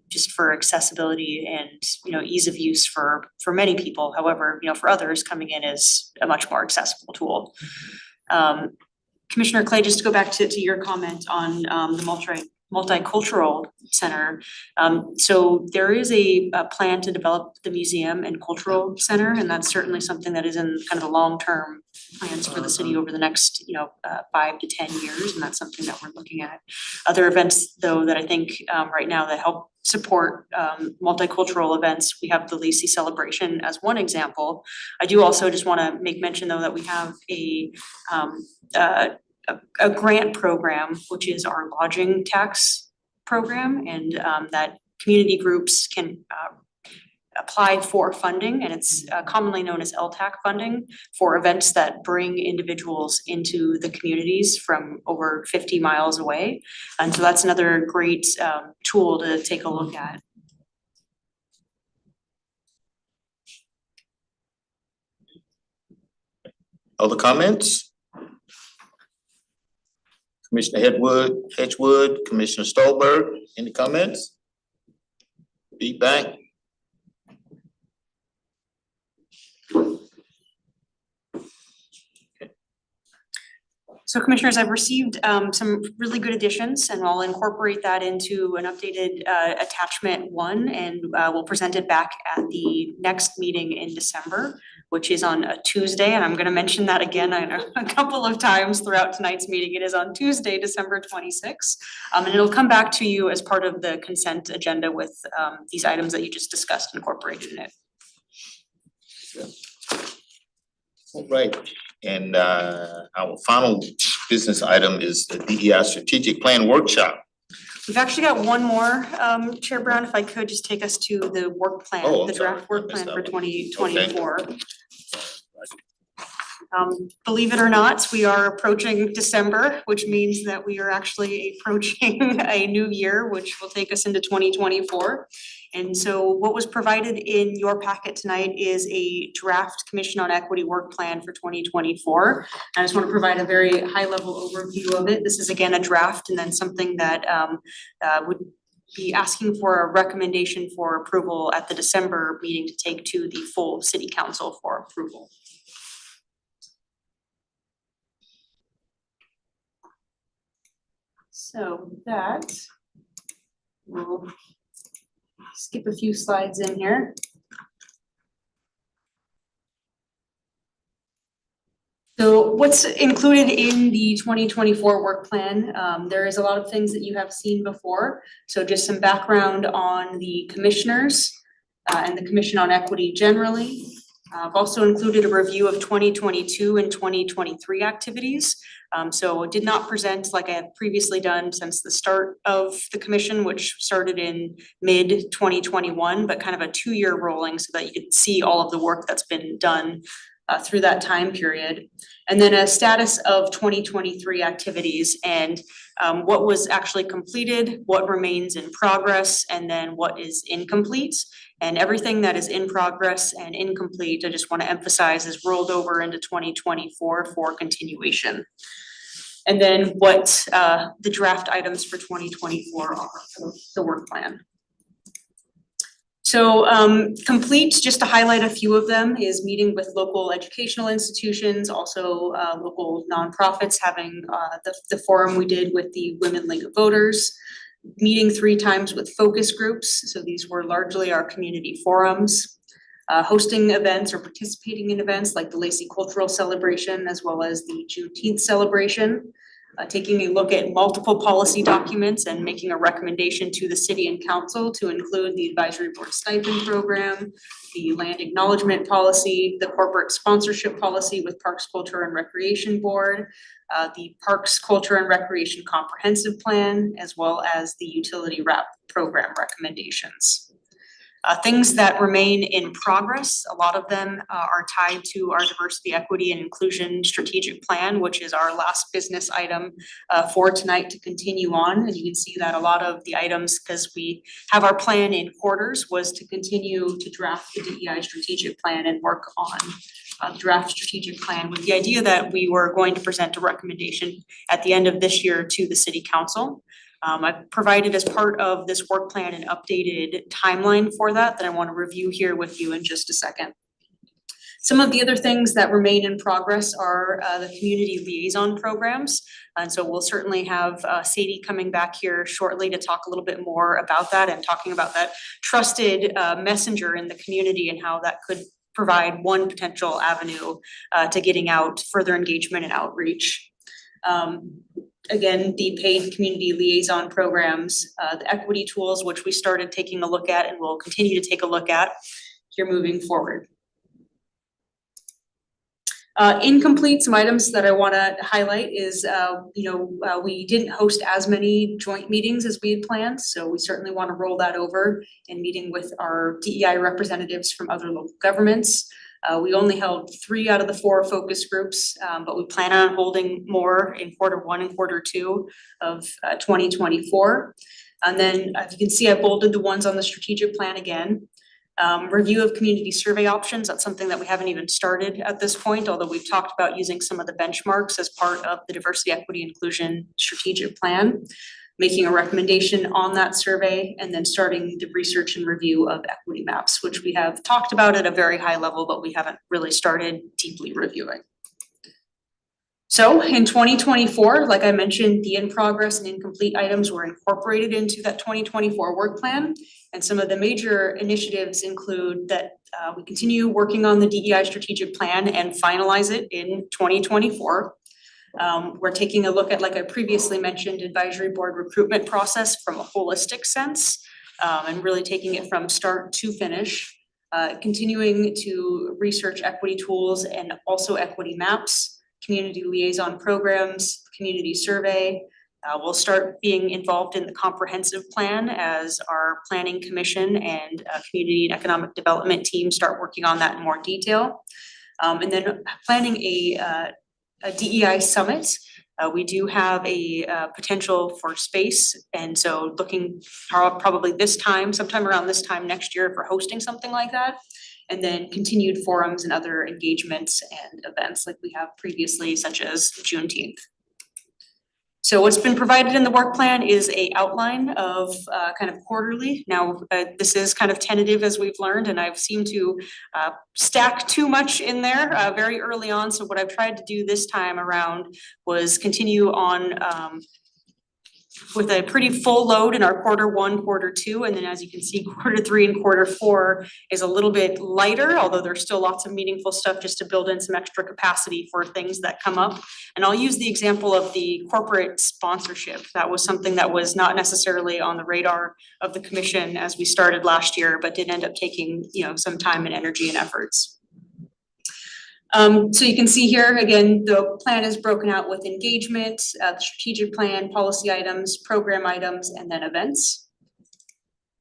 [SPEAKER 7] Just for accessibility and, you know, ease of use for many people. However, you know, for others, coming in is a much more accessible tool. Commissioner Clay, just to go back to your comment on the multicultural center. So there is a plan to develop the museum and cultural center, and that's certainly something that is in kind of the long-term plans for the city over the next, 5 to 10 years, and that's something that we're looking at. Other events, though, that I think right now that help support multicultural events, we have the Lacey Celebration as one example. I do also just wanna make mention, though, that we have a grant program, which is our lodging tax program, and that community groups can apply for funding, and it's commonly known as LTAC funding for events that bring individuals into the communities from over 50 miles away. And so that's another great tool to take a look at.
[SPEAKER 5] Other comments? Commissioner Hedgewood, Commissioner Stolberg, any comments? Feedback?
[SPEAKER 7] So Commissioners, I've received some really good additions, and I'll incorporate that into an updated attachment 1, and we'll present it back at the next meeting in December, which is on a Tuesday, and I'm gonna mention that again a couple of times throughout tonight's meeting. It is on Tuesday, December 26th, and it'll come back to you as part of the consent agenda with these items that you just discussed incorporated in it.
[SPEAKER 5] All right, and our final business item is the DEI Strategic Plan Workshop.
[SPEAKER 7] We've actually got one more, Chair Brown, if I could just take us to the work plan,
[SPEAKER 5] Oh, I'm
[SPEAKER 7] the
[SPEAKER 5] sorry,
[SPEAKER 7] draft work
[SPEAKER 5] I missed
[SPEAKER 7] plan for
[SPEAKER 5] that one.
[SPEAKER 7] 2024. Believe it or not, we are approaching December, which means that we are actually approaching a new year, which will take us into 2024. And so what was provided in your packet tonight is a draft Commission on Equity work plan for 2024. I just want to provide a very high level overview of it. This is again a draft, and then something that would be asking for a recommendation for approval at the December meeting to take to the full city council for approval. So with that, we'll skip a few slides in here. So what's included in the 2024 work plan? There is a lot of things that you have seen before. So just some background on the commissioners and the Commission on Equity generally. I've also included a review of 2022 and 2023 activities. So did not present like I have previously done since the start of the commission, which started in mid 2021, but kind of a 2-year rolling so that you could see all of the work that's been done through that time period. And then a status of 2023 activities and what was actually completed, what remains in progress, and then what is incomplete. And everything that is in progress and incomplete, I just want to emphasize, is rolled over into 2024 for continuation. And then what the draft items for 2024 are for the work plan. So complete, just to highlight a few of them, is meeting with local educational institutions, also local nonprofits, having the forum we did with the Women League of Voters, meeting 3 times with focus groups. So these were largely our community forums, hosting events or participating in events like the Lacey Cultural Celebration, as well as the Juneteenth celebration, taking a look at multiple policy documents and making a recommendation to the city and council to include the advisory board stipend program, the land acknowledgement policy, the corporate sponsorship policy with Parks, Culture and Recreation Board, the Parks, Culture and Recreation Comprehensive Plan, as well as the utility wrap program recommendations. Things that remain in progress, a lot of them are tied to our diversity, equity, and inclusion strategic plan, which is our last business item for tonight to continue on. And you can see that a lot of the items, because we have our plan in quarters, was to continue to draft the DEI strategic plan and work on draft strategic plan with the idea that we were going to present a recommendation at the end of this year to the city council. I've provided as part of this work plan an updated timeline for that I want to review here with you in just a second. Some of the other things that remain in progress are the community liaison programs. And so we'll certainly have Sadie coming back here shortly to talk a little bit more about that and talking about that trusted messenger in the community and how that could provide one potential avenue to getting out further engagement and outreach. Again, the paid community liaison programs, the equity tools, which we started taking a look at and will continue to take a look at here moving forward. Incomplete, some items that I want to highlight is, we didn't host as many joint meetings as we had planned, so we certainly want to roll that over in meeting with our DEI representatives from other local governments. We only held 3 out of the 4 focus groups, but we plan on holding more in Q1 and Q2 of 2024. And then, as you can see, I bolded the ones on the strategic plan again. Review of community survey options, that's something that we haven't even started at this point, although we've talked about using some of the benchmarks as part of the diversity, equity, inclusion strategic plan. Making a recommendation on that survey, and then starting the research and review of equity maps, which we have talked about at a very high level, but we haven't really started deeply reviewing. So in 2024, like I mentioned, the in progress and incomplete items were incorporated into that 2024 work plan. And some of the major initiatives include that we continue working on the DEI strategic plan and finalize it in 2024. We're taking a look at, like I previously mentioned, advisory board recruitment process from a holistic sense, and really taking it from start to finish. Continuing to research equity tools and also equity maps, community liaison programs, community survey. We'll start being involved in the comprehensive plan as our planning commission and community and economic development team start working on that in more detail. And then planning a DEI summit. We do have a potential for space, and so looking probably this time, sometime around this time next year for hosting something like that. And then continued forums and other engagements and events like we have previously, such as Juneteenth. So what's been provided in the work plan is a outline of kind of quarterly. Now, this is kind of tentative as we've learned, and I've seemed to stack too much in there very early on. So what I've tried to do this time around was continue on with a pretty full load in our Q1, Q2, and then as you can see, Q3 and Q4 is a little bit lighter, although there's still lots of meaningful stuff just to build in some extra capacity for things that come up. And I'll use the example of the corporate sponsorship. That was something that was not necessarily on the radar of the commission as we started last year, but did end up taking, some time and energy and efforts. So you can see here, again, the plan is broken out with engagement, the strategic plan, policy items, program items, and then events.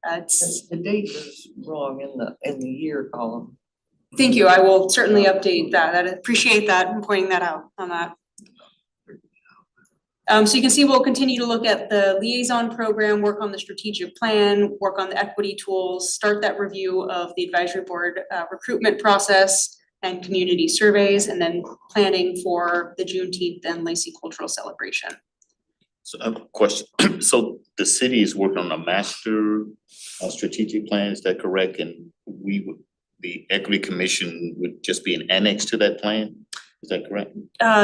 [SPEAKER 1] The date is wrong in the year column.
[SPEAKER 7] Thank you. I will certainly update that. I appreciate that and pointing that out on that. So you can see we'll continue to look at the liaison program, work on the strategic plan, work on the equity tools, start that review of the advisory board recruitment process and community surveys, and then planning for the Juneteenth and Lacey Cultural Celebration.
[SPEAKER 5] So I have a question. So the city is working on a master strategic plan, is that correct? And the equity commission would just be an annex to that plan? Is that correct?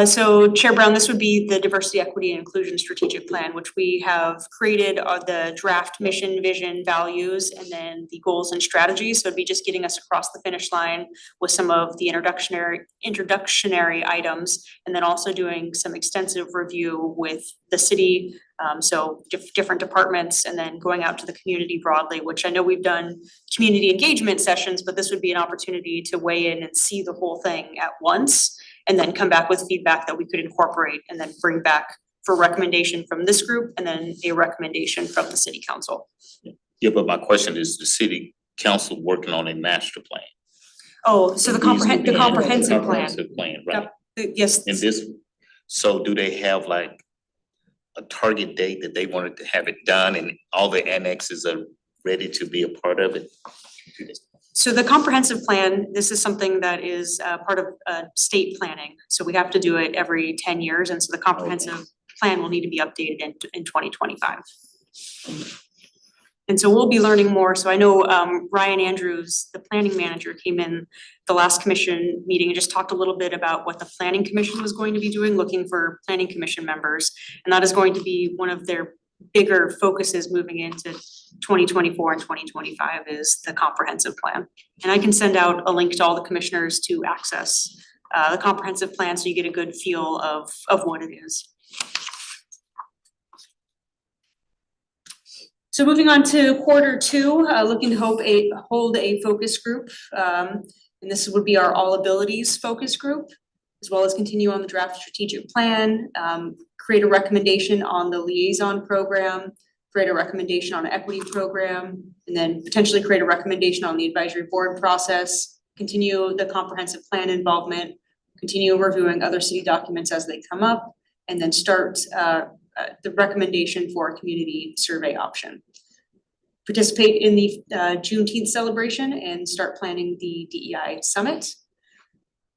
[SPEAKER 7] So Chair Brown, this would be the diversity, equity, and inclusion strategic plan, which we have created the draft mission, vision, values, and then the goals and strategies. So it'd be just getting us across the finish line with some of the introductionary items, and then also doing some extensive review with the city. So different departments, and then going out to the community broadly, which I know we've done community engagement sessions, but this would be an opportunity to weigh in and see the whole thing at once, and then come back with feedback that we could incorporate and then bring back for recommendation from this group and then a recommendation from the city council.
[SPEAKER 5] Yeah, but my question is, the city council working on a master plan.
[SPEAKER 4] Oh, so the
[SPEAKER 5] It needs to be in
[SPEAKER 4] comprehensive plan.
[SPEAKER 5] Comprehensive plan, right?
[SPEAKER 4] Yes,
[SPEAKER 5] And this, so do they have like a target date that they wanted to have it done and all the annexes are ready to be a part of it?
[SPEAKER 7] So the comprehensive plan, this is something that is part of state planning. So we have to do it every 10 years, and so the comprehensive plan will need to be updated in 2025. And so we'll be learning more. So I know Ryan Andrews, the planning manager, came in the last commission meeting and just talked a little bit about what the planning commission was going to be doing, looking for planning commission members. And that is going to be one of their bigger focuses moving into 2024 and 2025 is the comprehensive plan. And I can send out a link to all the commissioners to access the comprehensive plan so you get a good feel of what it is. So moving on to Q2, looking to hold a focus group. And this would be our all abilities focus group, as well as continue on the draft strategic plan, create a recommendation on the liaison program, create a recommendation on an equity program, and then potentially create a recommendation on the advisory board process, continue the comprehensive plan involvement, continue reviewing other city documents as they come up, and then start the recommendation for a community survey option. Participate in the Juneteenth celebration and start planning the DEI summit.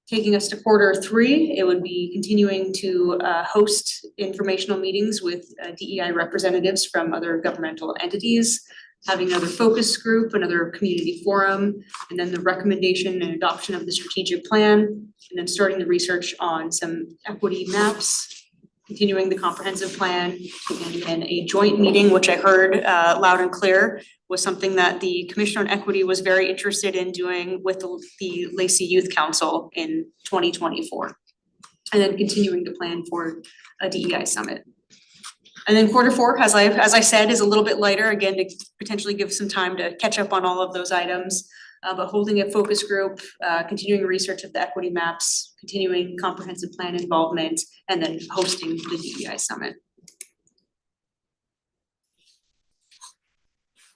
[SPEAKER 7] Taking us to Q3, it would be continuing to host informational meetings with DEI representatives from other governmental entities, having another focus group, another community forum, and then the recommendation and adoption of the strategic plan, and then starting the research on some equity maps, continuing the comprehensive plan, and then a joint meeting, which I heard loud and clear, was something that the Commissioner on Equity was very interested in doing with the Lacey Youth Council in 2024. And then continuing to plan for a DEI summit. And then Q4, as I said, is a little bit lighter, again, to potentially give some time to catch up on all of those items. But holding a focus group, continuing research of the equity maps, continuing comprehensive plan involvement, and then hosting the DEI summit.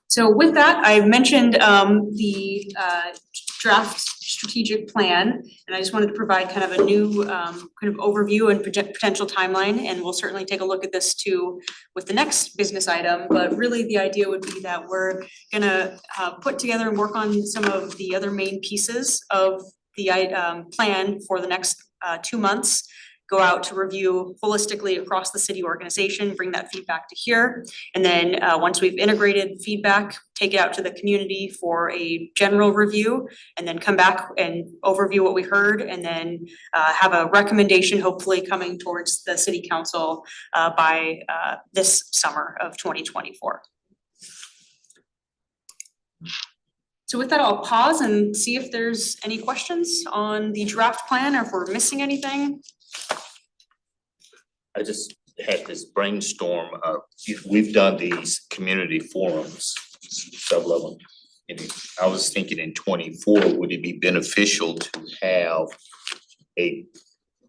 [SPEAKER 7] So with that, I mentioned the draft strategic plan, and I just wanted to provide kind of a new kind of overview and potential timeline, and we'll certainly take a look at this too with the next business item, but really the idea would be that we're gonna put together and work on some of the other main pieces of the plan for the next 2 months. Go out to review holistically across the city organization, bring that feedback to here. And then once we've integrated feedback, take it out to the community for a general review, and then come back and overview what we heard, and then have a recommendation hopefully coming towards the city council by this summer of 2024. So with that, I'll pause and see if there's any questions on the draft plan or if we're missing anything.
[SPEAKER 5] I just had this brainstorm of, if we've done these community forums, several of them. And I was thinking in 24, would it be beneficial to have a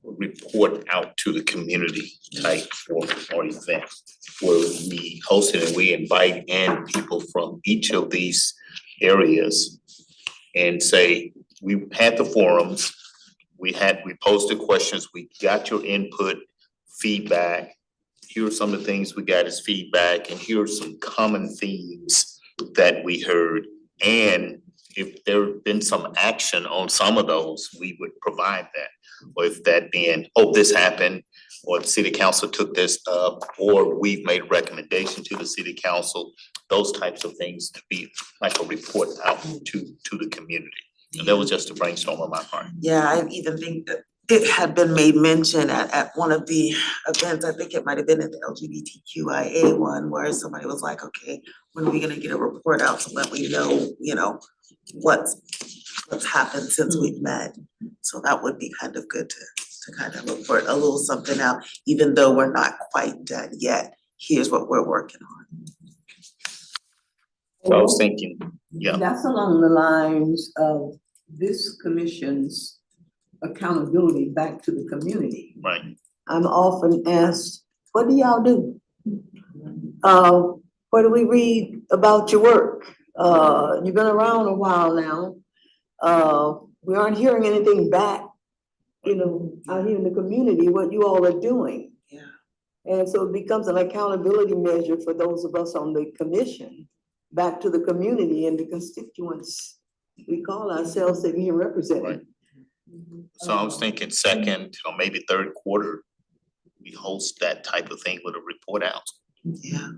[SPEAKER 5] report out to the community type or event where we host it and we invite in people from each of these areas and say, we had the forums, we posted questions, we got your input, feedback. Here are some of the things we got as feedback, and here are some common themes that we heard. And if there had been some action on some of those, we would provide that. Or if that being, oh, this happened, or the city council took this up, or we've made a recommendation to the city council, those types of things to be like a report out to the community. And that was just a brainstorm on my part.
[SPEAKER 3] Yeah, I even think that it had been made mention at one of the events, I think it might have been at the LGBTQIA one, where somebody was like, okay, when are we gonna get a report out so that we know, what's happened since we've met? So that would be kind of good to kind of report a little something out, even though we're not quite done yet. Here's what we're working on.
[SPEAKER 5] So I was thinking, yeah,
[SPEAKER 8] That's along the lines of this commission's accountability back to the community.
[SPEAKER 5] right.
[SPEAKER 8] I'm often asked, what do y'all do? Where do we read about your work? You've been around a while now. We aren't hearing anything back, out here in the community, what you all are doing.
[SPEAKER 3] Yeah.
[SPEAKER 8] And so it becomes an accountability measure for those of us on the commission, back to the community and the constituents we call ourselves sitting here representing.
[SPEAKER 5] So I was thinking second or maybe third quarter, we host that type of thing with a report out.
[SPEAKER 3] Yeah.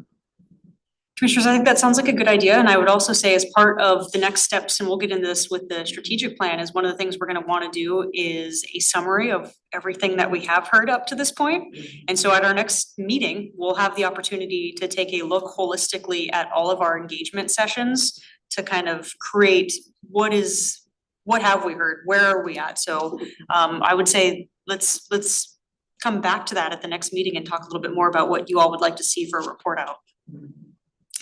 [SPEAKER 7] Commissioners, I think that sounds like a good idea, and I would also say as part of the next steps, and we'll get into this with the strategic plan, is one of the things we're gonna wanna do is a summary of everything that we have heard up to this point. And so at our next meeting, we'll have the opportunity to take a look holistically at all of our engagement sessions to kind of create what have we heard, where are we at? So I would say let's come back to that at the next meeting and talk a little bit more about what you all would like to see for a report out.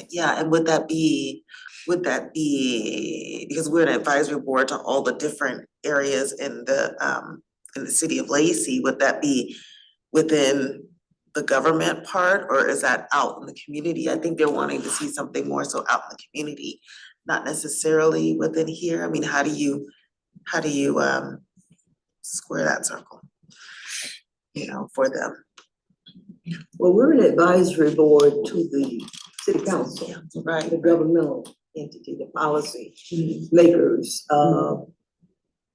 [SPEAKER 3] Yeah, and would that be, because we're an advisory board to all the different areas in the city of Lacey, would that be within the government part, or is that out in the community? I think they're wanting to see something more so out in the community, not necessarily within here. I mean, how do you square that circle? For them.
[SPEAKER 8] Well, we're an advisory board to the city council,
[SPEAKER 3] Right.
[SPEAKER 8] the governmental entity, the policy makers.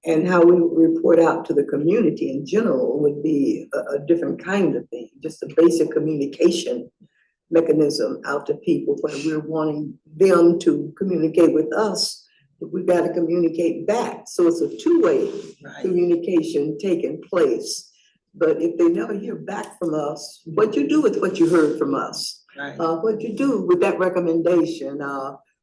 [SPEAKER 8] And how we report out to the community in general would be a different kind of thing, just a basic communication mechanism out to people when we're wanting them to communicate with us. We gotta communicate back, so it's a two-way
[SPEAKER 3] Right.
[SPEAKER 8] communication taking place. But if they never hear back from us, what you do with what you heard from us?
[SPEAKER 3] Right.
[SPEAKER 8] What you do with that recommendation?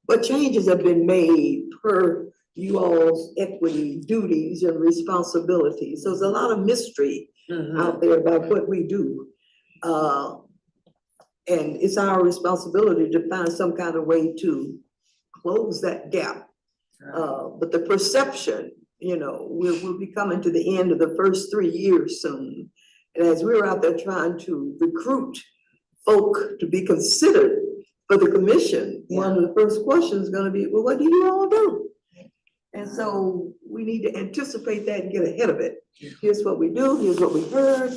[SPEAKER 8] What changes have been made per you all's equity duties and responsibilities? So there's a lot of mystery out there about what we do. And it's our responsibility to find some kind of way to close that gap. But the perception, we'll be coming to the end of the first 3 years soon. And as we're out there trying to recruit folk to be considered for the commission, one of the first questions is gonna be, well, what do you all do? And so we need to anticipate that and get ahead of it. Here's what we do, here's what we heard,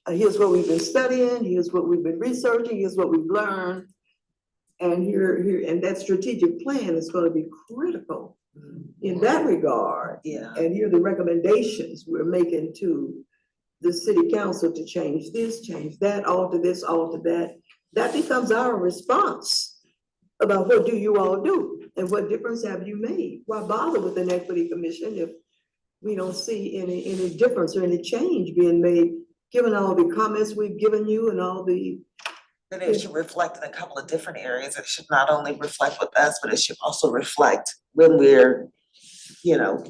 [SPEAKER 8] here's what we've been studying, here's what we've been researching, here's what we've learned. And and that strategic plan is gonna be critical in that regard.
[SPEAKER 3] Yeah.
[SPEAKER 8] And here are the recommendations we're making to the city council to change this, change that, alter this, alter that. That becomes our response about what do you all do and what difference have you made? Why bother with an equity commission if we don't see any difference or any change being made, given all the comments we've given you and all the.
[SPEAKER 3] But it should reflect in a couple of different areas. It should not only reflect with us, but it should also reflect when we're,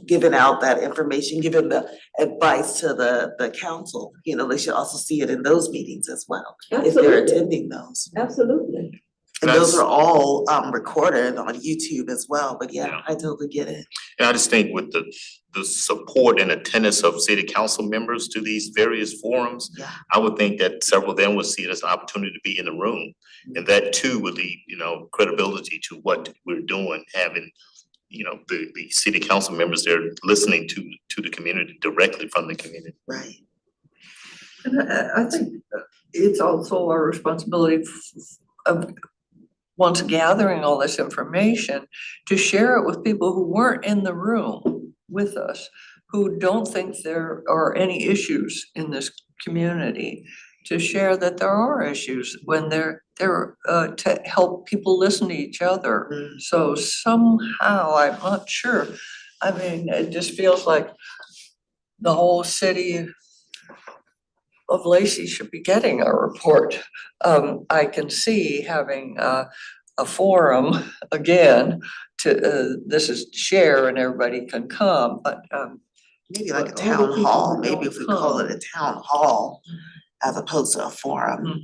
[SPEAKER 3] giving out that information, giving the advice to the council. They should also see it in those meetings as well, if they're
[SPEAKER 8] Absolutely.
[SPEAKER 3] attending those.
[SPEAKER 8] Absolutely.
[SPEAKER 3] And those are all recorded on YouTube as well, but yeah, I totally get it.
[SPEAKER 5] And I just think with the support and attendance of city council members to these various forums,
[SPEAKER 3] Yeah.
[SPEAKER 5] I would think that several of them would see it as an opportunity to be in the room. And that too would lead, credibility to what we're doing, having, the city council members there listening to the community directly from the community.
[SPEAKER 3] Right.
[SPEAKER 1] And I think it's also our responsibility of once gathering all this information, to share it with people who weren't in the room with us, who don't think there are any issues in this community, to share that there are issues when they're to help people listen to each other. So somehow, I'm not sure, I mean, it just feels like the whole city of Lacey should be getting a report. I can see having a forum again to, this is share and everybody can come, but
[SPEAKER 3] Maybe like a
[SPEAKER 1] But all the
[SPEAKER 3] town
[SPEAKER 1] people
[SPEAKER 3] hall,
[SPEAKER 1] who
[SPEAKER 3] maybe
[SPEAKER 1] don't
[SPEAKER 3] if we call it
[SPEAKER 1] come.
[SPEAKER 3] a town hall as opposed to a forum.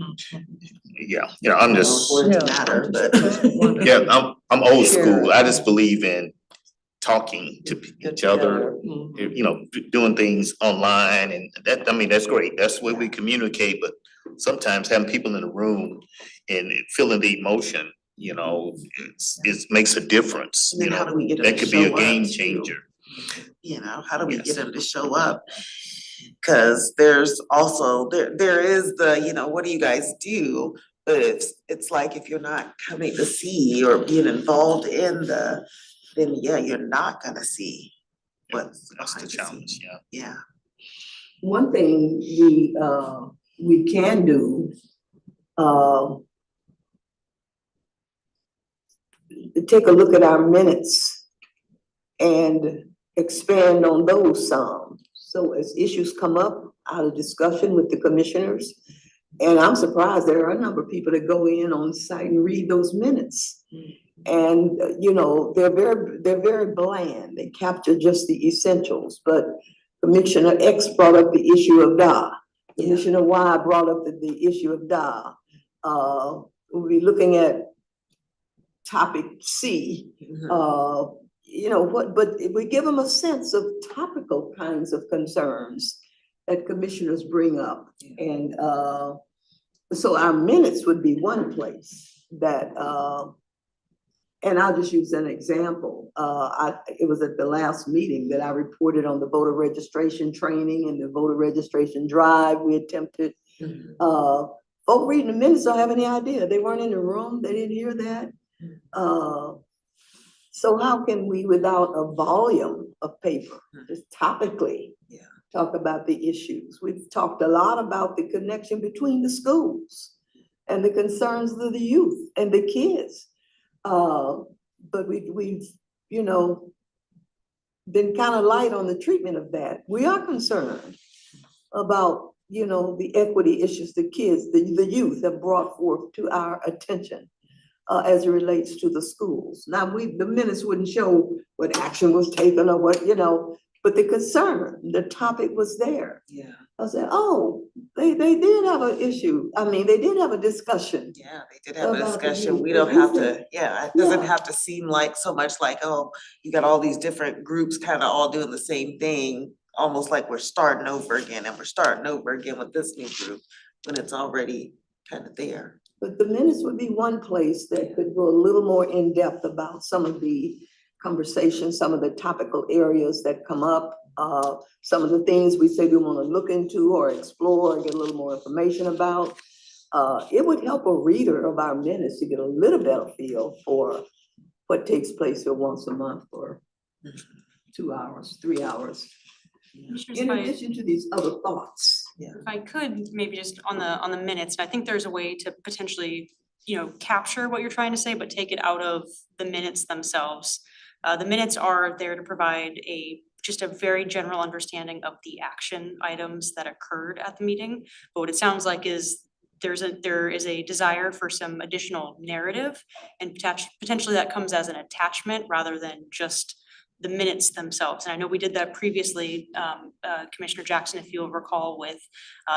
[SPEAKER 5] Yeah, I'm just,
[SPEAKER 3] For it to
[SPEAKER 1] Yeah.
[SPEAKER 3] matter, but.
[SPEAKER 5] yeah, I'm old
[SPEAKER 1] Share.
[SPEAKER 5] school. I just believe in talking to
[SPEAKER 1] get
[SPEAKER 5] each other,
[SPEAKER 1] together. Mhm.
[SPEAKER 5] doing things online, and that's great. That's the way we communicate, but sometimes having people in the room and feeling the emotion you know, it makes a difference,
[SPEAKER 3] And
[SPEAKER 5] you
[SPEAKER 3] then how
[SPEAKER 5] know,
[SPEAKER 3] do we get them
[SPEAKER 5] that
[SPEAKER 3] to
[SPEAKER 5] could be a
[SPEAKER 3] show up,
[SPEAKER 5] game
[SPEAKER 3] too?
[SPEAKER 5] changer.
[SPEAKER 3] You know, how do we
[SPEAKER 5] Yes.
[SPEAKER 3] get them to show up? Cause there's also, there is the, you know, what do you guys do? But it's like if you're not coming to see or being involved in then yeah, you're not gonna see what's
[SPEAKER 5] That's the
[SPEAKER 3] behind the
[SPEAKER 5] challenge,
[SPEAKER 3] scenes.
[SPEAKER 5] yeah.
[SPEAKER 3] Yeah.
[SPEAKER 8] One thing we can do, take a look at our minutes and expand on those some. So as issues come up out of discussion with the commissioners, and I'm surprised there are a number of people that go in on site and read those minutes. And, you know, they're very bland. They capture just the essentials, but Commissioner X brought up the issue of DA.
[SPEAKER 3] Yeah.
[SPEAKER 8] Commissioner Y brought up the issue of DA. We'll be looking at topic C. You know, but if we give them a sense of topical kinds of concerns that commissioners bring up. And so our minutes would be one place that, and I'll just use an example. It was at the last meeting that I reported on the voter registration training and the voter registration drive we attempted. Folk reading the minutes don't have any idea. They weren't in the room, they didn't hear that. So how can we, without a volume of paper, just topically talk about the issues? We've talked a lot about the connection between the schools and the concerns of the youth and the kids. But we've, you know, been kind of light on the treatment of that. We are concerned about, you know, the equity issues the kids, the youth have brought forth to our attention. As it relates to the schools. Now, the minutes wouldn't show what action was taken or what, you know, but the concern, the topic was there.
[SPEAKER 3] Yeah.
[SPEAKER 8] I said, oh, they did have an issue. I mean, they did have a discussion.
[SPEAKER 3] Yeah, they did have a
[SPEAKER 8] About the
[SPEAKER 3] discussion.
[SPEAKER 8] youth.
[SPEAKER 3] We
[SPEAKER 8] But
[SPEAKER 3] don't
[SPEAKER 8] you
[SPEAKER 3] have
[SPEAKER 8] said-
[SPEAKER 3] to, yeah, it doesn't
[SPEAKER 8] Yeah.
[SPEAKER 3] have to seem like so much like, oh, you got all these different groups kind of all doing the same thing, almost like we're starting over again, and we're starting over again with this new group when it's already kind of there.
[SPEAKER 8] But the minutes would be one place that could go a little more in depth about some of the conversations, some of the topical areas that come up, some of the things we say we want to look into or explore and get a little more information about. It would help a reader of our minutes to get a little better feel for what takes place here once a month for 2 hours, 3 hours.
[SPEAKER 7] Commissioners,
[SPEAKER 8] In
[SPEAKER 7] if I-
[SPEAKER 8] addition to these other thoughts.
[SPEAKER 7] If I could, maybe just on the minutes, and I think there's a way to potentially, you know, capture what you're trying to say, but take it out of the minutes themselves. The minutes are there to provide just a very general understanding of the action items that occurred at the meeting. But what it sounds like is there is a desire for some additional narrative, and potentially that comes as an attachment rather than just the minutes themselves. And I know we did that previously, Commissioner Jackson, if you'll recall, with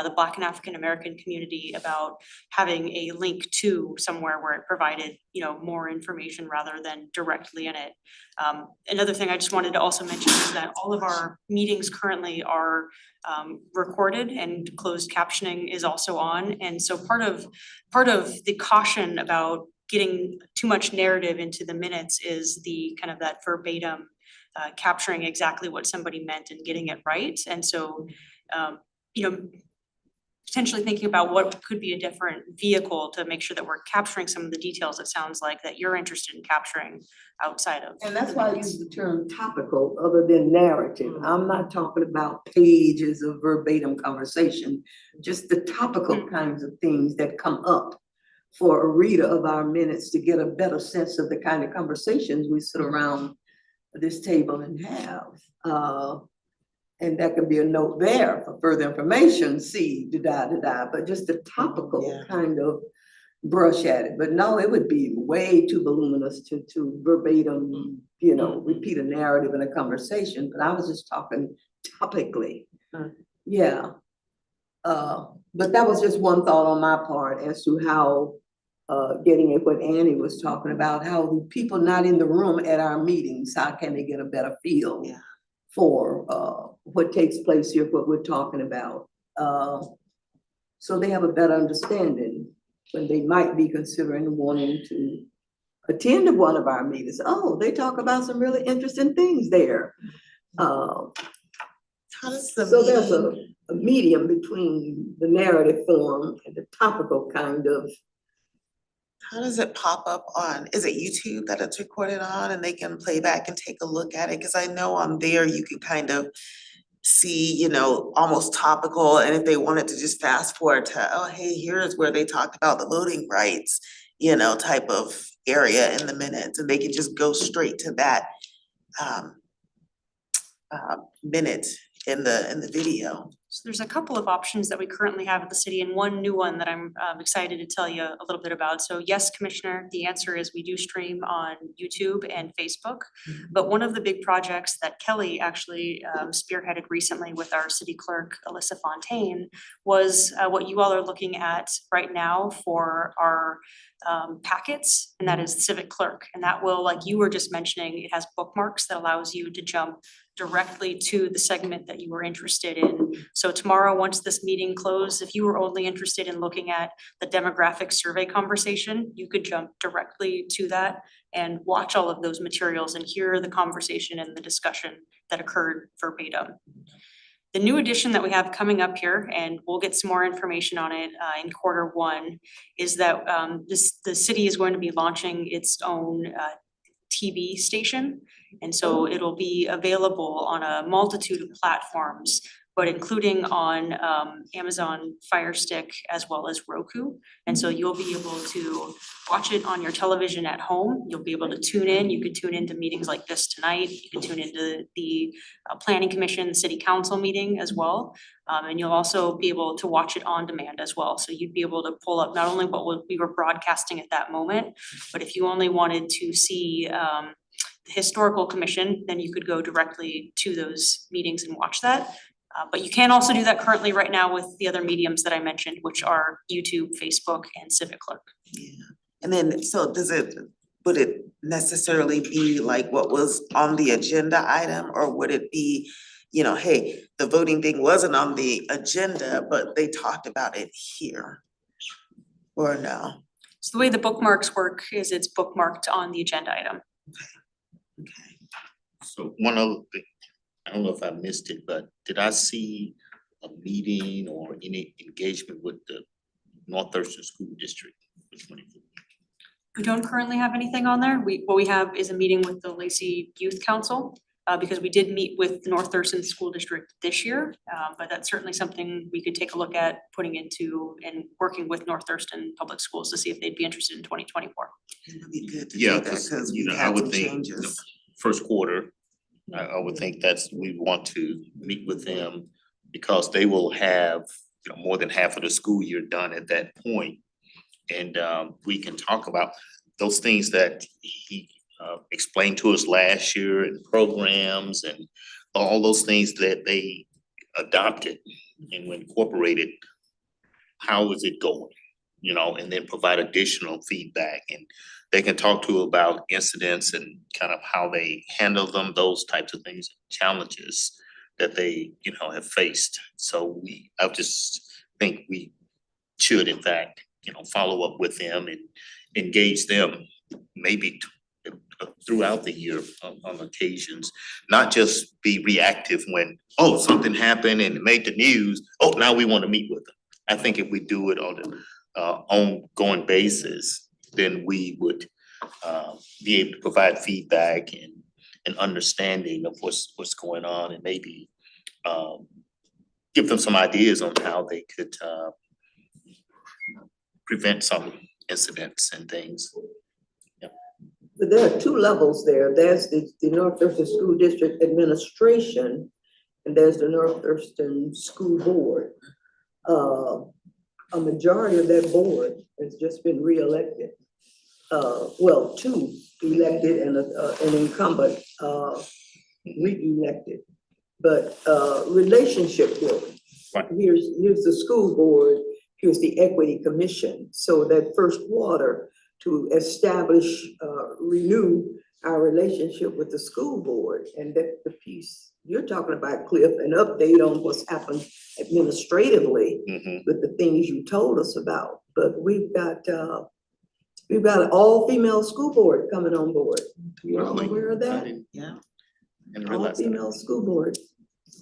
[SPEAKER 7] the Black and African American community about having a link to somewhere where it provided, you know, more information rather than directly in it. Another thing I just wanted to also mention is that all of our meetings currently are recorded, and closed captioning is also on. And so part of the caution about getting too much narrative into the minutes is the kind of that verbatim capturing exactly what somebody meant and getting it right. And so, you know, potentially thinking about what could be a different vehicle to make sure that we're capturing some of the details, it sounds like, that you're interested in capturing outside of.
[SPEAKER 8] And that's
[SPEAKER 7] the
[SPEAKER 8] why I
[SPEAKER 7] minutes.
[SPEAKER 8] use the term topical other than narrative. I'm not talking about pages of verbatim conversation, just the topical kinds of things that come up for a reader of our minutes to get a better sense of the kind of conversations we sit around this table and have. And that could be a note there for further information, see, but just the topical
[SPEAKER 3] Yeah.
[SPEAKER 8] kind of brush at it. But no, it would be way too voluminous to verbatim, you know, repeat a narrative in a conversation, but I was just talking topically. Yeah. But that was just one thought on my part as to how, getting at what Annie was talking about, how people not in the room at our meetings, how can they get a better feel
[SPEAKER 3] Yeah.
[SPEAKER 8] for what takes place here, what we're talking about. So they have a better understanding when they might be considering wanting to attended one of our meetings. Oh, they talk about some really interesting things there.
[SPEAKER 3] How does the
[SPEAKER 8] So there's
[SPEAKER 3] meeting,
[SPEAKER 8] a medium between the narrative form and the topical kind of.
[SPEAKER 3] how does it pop up on, is it YouTube that it's recorded on and they can play back and take a look at it? Cause I know on there you can kind of see, you know, almost topical, and if they wanted to just fast forward to, oh, hey, here's where they talked about the voting rights, you know, type of area in the minutes, and they can just go straight to that minute in the video.
[SPEAKER 2] So there's a couple of options that we currently have at the city and one new one that I'm excited to tell you a little bit about. So yes, Commissioner, the answer is we do stream on YouTube and Facebook. But one of the big projects that Kelly actually spearheaded recently with our city clerk, Alyssa Fontaine, was what you all are looking at right now for our packets, and that is Civic Clerk. And that will, like you were just mentioning, it has bookmarks that allows you to jump directly to the segment that you were interested in. So tomorrow, once this meeting closed, if you were only interested in looking at the demographic survey conversation, you could jump directly to that and watch all of those materials and hear the conversation and the discussion that occurred verbatim. The new addition that we have coming up here, and we'll get some more information on it in Q1, is that the city is going to be launching its own TV station. And so it'll be available on a multitude of platforms, but including on Amazon Fire Stick as well as Roku. And so you'll be able to watch it on your television at home. You'll be able to tune in. You could tune into meetings like this tonight. You can tune into the Planning Commission, City Council meeting as well. And you'll also be able to watch it on demand as well. So you'd be able to pull up not only what we were broadcasting at that moment, but if you only wanted to see the Historical Commission, then you could go directly to those meetings and watch that. But you can also do that currently right now with the other mediums that I mentioned, which are YouTube, Facebook, and Civic Clerk.
[SPEAKER 3] Yeah, and then, so would it necessarily be like what was on the agenda item, or would it be, you know, hey, the voting thing wasn't on the agenda, but they talked about it here? Or no?
[SPEAKER 2] So the way the bookmarks work is it's bookmarked on the agenda item.
[SPEAKER 3] Okay.
[SPEAKER 5] So one other thing, I don't know if I missed it, but did I see a meeting or any engagement with the North Thurston School District for 2024?
[SPEAKER 2] We don't currently have anything on there. What we have is a meeting with the Lacey Youth Council, because we did meet with the North Thurston School District this year. But that's certainly something we could take a look at putting into and working with North Thurston Public Schools to see if they'd be interested in 2024.
[SPEAKER 3] It'd be good to
[SPEAKER 5] Yeah,
[SPEAKER 3] do that, cause
[SPEAKER 5] you
[SPEAKER 3] we
[SPEAKER 5] know, I
[SPEAKER 3] had
[SPEAKER 5] would
[SPEAKER 3] some
[SPEAKER 5] think
[SPEAKER 3] changes.
[SPEAKER 5] first quarter, I would think we want to meet with them because they will have, you know, more than half of the school year done at that point. And we can talk about those things that he explained to us last year, and programs and all those things that they adopted and incorporated. How is it going? You know, and then provide additional feedback, and they can talk to about incidents and kind of how they handle them, those types of things, challenges that they, you know, have faced. So I just think we should in fact, you know, follow up with them and engage them maybe throughout the year on occasions, not just be reactive when, oh, something happened and it made the news, oh, now we want to meet with them. I think if we do it on an ongoing basis, then we would be able to provide feedback and understanding of what's going on, and maybe give them some ideas on how they could prevent some incidents and things.
[SPEAKER 8] But there are two levels there. There's the North Thurston School District Administration, and there's the North Thurston School Board. A majority of that board has just been reelected. Well, two elected and an incumbent re-elected. But relationship building.
[SPEAKER 5] Right.
[SPEAKER 8] Here's the school board, here's the Equity Commission. So that first water to establish, renew our relationship with the school board. And that the piece you're talking about, Cliff, an update on what's happened administratively with the things you told us about. But we've got We've got an all-female school board coming on board. You all
[SPEAKER 5] Really?
[SPEAKER 8] aware of
[SPEAKER 5] I
[SPEAKER 8] that?
[SPEAKER 5] didn't-
[SPEAKER 3] Yeah.
[SPEAKER 5] didn't realize that.
[SPEAKER 8] All-female school board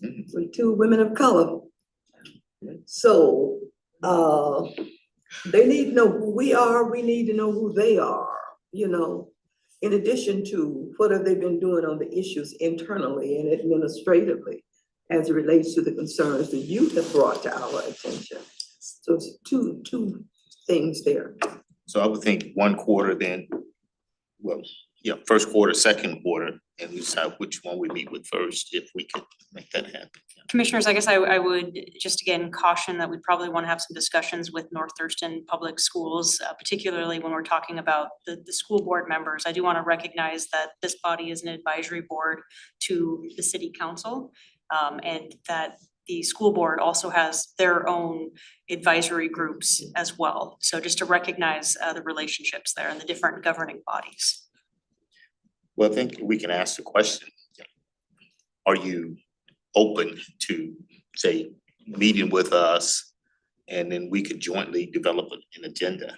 [SPEAKER 5] Mhm.
[SPEAKER 8] with 2 women of color. So, they need to know who we are, we need to know who they are, you know. In addition to what have they been doing on the issues internally and administratively as it relates to the concerns the youth have brought to our attention. So it's two things there.
[SPEAKER 5] So I would think 1 quarter then, well, yeah, 1st quarter, 2nd quarter, and we decide which one we meet with first, if we could make that happen.
[SPEAKER 2] Commissioners, I guess I would just again caution that we probably want to have some discussions with North Thurston Public Schools, particularly when we're talking about the school board members. I do want to recognize that this body is an advisory board to the city council, and that the school board also has their own advisory groups as well. So just to recognize the relationships there and the different governing bodies.
[SPEAKER 5] Well, I think we can ask the question, are you open to, say, meeting with us, and then we could jointly develop an agenda?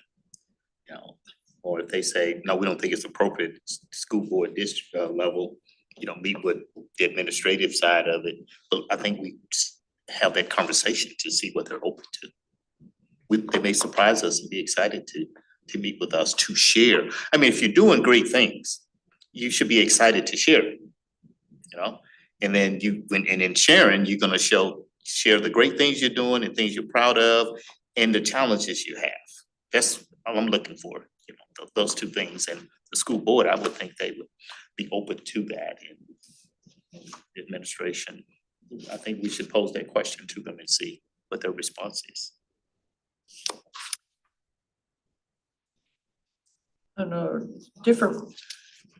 [SPEAKER 5] You know, or if they say, no, we don't think it's appropriate, school board district level, you know, meet with the administrative side of it. But I think we have that conversation to see what they're open to. They may surprise us and be excited to meet with us to share. I mean, if you're doing great things, you should be excited to share it, you know? And then and in sharing, you're gonna share the great things you're doing and things you're proud of and the challenges you have. That's all I'm looking for, you know, those 2 things. And the school board, I would think they would be open to that, and the administration. I think we should pose that question to them and see what their response is.
[SPEAKER 1] On a different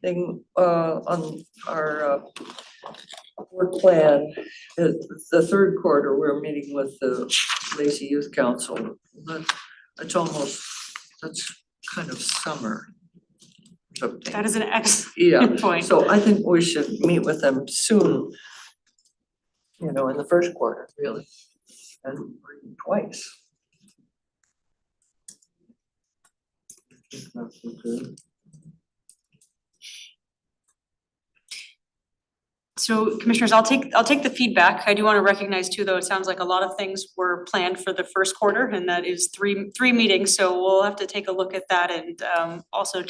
[SPEAKER 1] thing, on our work plan, the 3rd quarter, we're meeting with the Lacey Youth Council. That's kind of summer. Something.
[SPEAKER 2] That is an
[SPEAKER 1] Yeah,
[SPEAKER 2] excellent point.
[SPEAKER 1] so I think we should meet with them soon. You know, in the 1st quarter, really, and twice.
[SPEAKER 2] So commissioners, I'll take the feedback. I do want to recognize too, though, it sounds like a lot of things were planned for the 1st quarter, and that is three meetings. So we'll have to take a look at that and also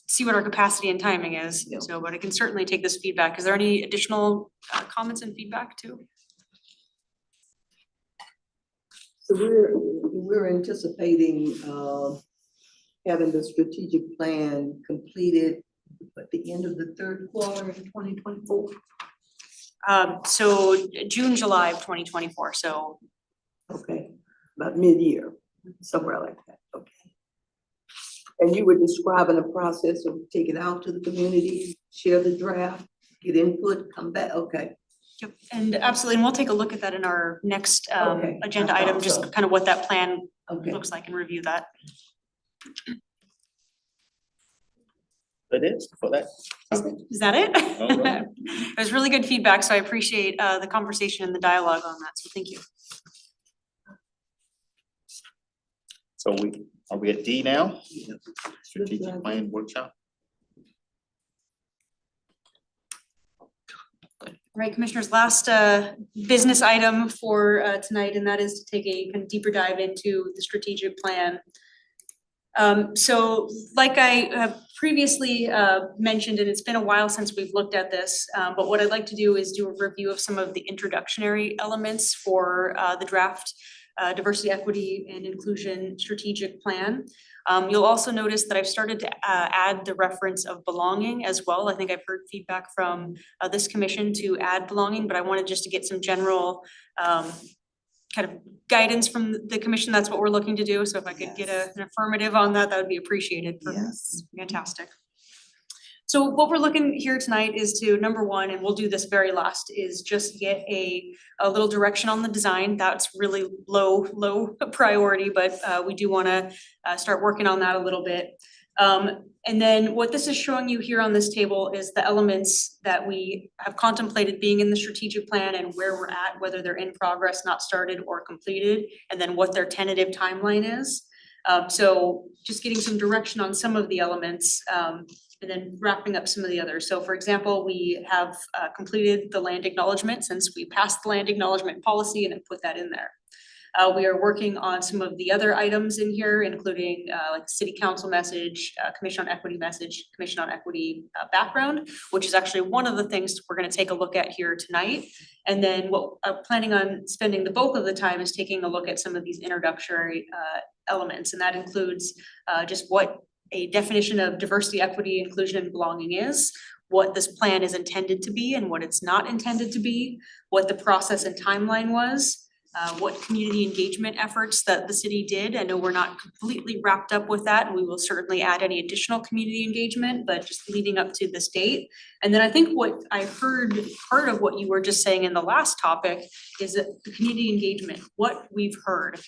[SPEAKER 2] see what our capacity and timing is.
[SPEAKER 1] Yeah.
[SPEAKER 2] So, but I can certainly take this feedback. Is there any additional comments and feedback too?
[SPEAKER 8] So we're anticipating having the strategic plan completed at the end of the 3rd quarter in 2024.
[SPEAKER 2] So June, July of 2024, so.
[SPEAKER 8] Okay, about mid-year, somewhere like that, okay. And you were describing a process of take it out to the community, share the draft, get input, come back, okay.
[SPEAKER 2] Yep, and absolutely, and we'll take a look at that in our next
[SPEAKER 8] Okay,
[SPEAKER 2] agenda
[SPEAKER 8] I thought
[SPEAKER 2] item, just
[SPEAKER 8] so.
[SPEAKER 2] kind of what that plan
[SPEAKER 8] Okay.
[SPEAKER 2] looks like and review that.
[SPEAKER 5] That is for that.
[SPEAKER 2] Is that it?
[SPEAKER 5] All right.
[SPEAKER 2] It was really good feedback, so I appreciate the conversation and the dialogue on that, so thank you.
[SPEAKER 5] So are we at D now? Strategic plan workshop?
[SPEAKER 2] Right, commissioners, last business item for tonight, and that is to take a kind of deeper dive into the strategic plan. So like I have previously mentioned, and it's been a while since we've looked at this, but what I'd like to do is do a review of some of the introductory elements for the draft diversity, equity, and inclusion strategic plan. You'll also notice that I've started to add the reference of belonging as well. I think I've heard feedback from this commission to add belonging, but I wanted just to get some general kind of guidance from the commission. That's what we're looking to do. So if I could get an affirmative on that, that would be appreciated.
[SPEAKER 3] Yes.
[SPEAKER 2] Fantastic. So what we're looking here tonight is to, number one, and we'll do this very last, is just get a little direction on the design. That's really low priority, but we do wanna start working on that a little bit. And then what this is showing you here on this table is the elements that we have contemplated being in the strategic plan and where we're at, whether they're in progress, not started, or completed, and then what their tentative timeline is. So just getting some direction on some of the elements, and then wrapping up some of the others. So for example, we have completed the land acknowledgement since we passed the land acknowledgement policy and have put that in there. We are working on some of the other items in here, including like city council message, commission on equity message, commission on equity background, which is actually one of the things we're gonna take a look at here tonight. And then what I'm planning on spending the bulk of the time is taking a look at some of these introductory elements, and that includes just what a definition of diversity, equity, inclusion, and belonging is, what this plan is intended to be and what it's not intended to be, what the process and timeline was, what community engagement efforts that the city did. I know we're not completely wrapped up with that, and we will certainly add any additional community engagement, but just leading up to this date. And then I think what I heard, part of what you were just saying in the last topic is that the community engagement, what we've heard.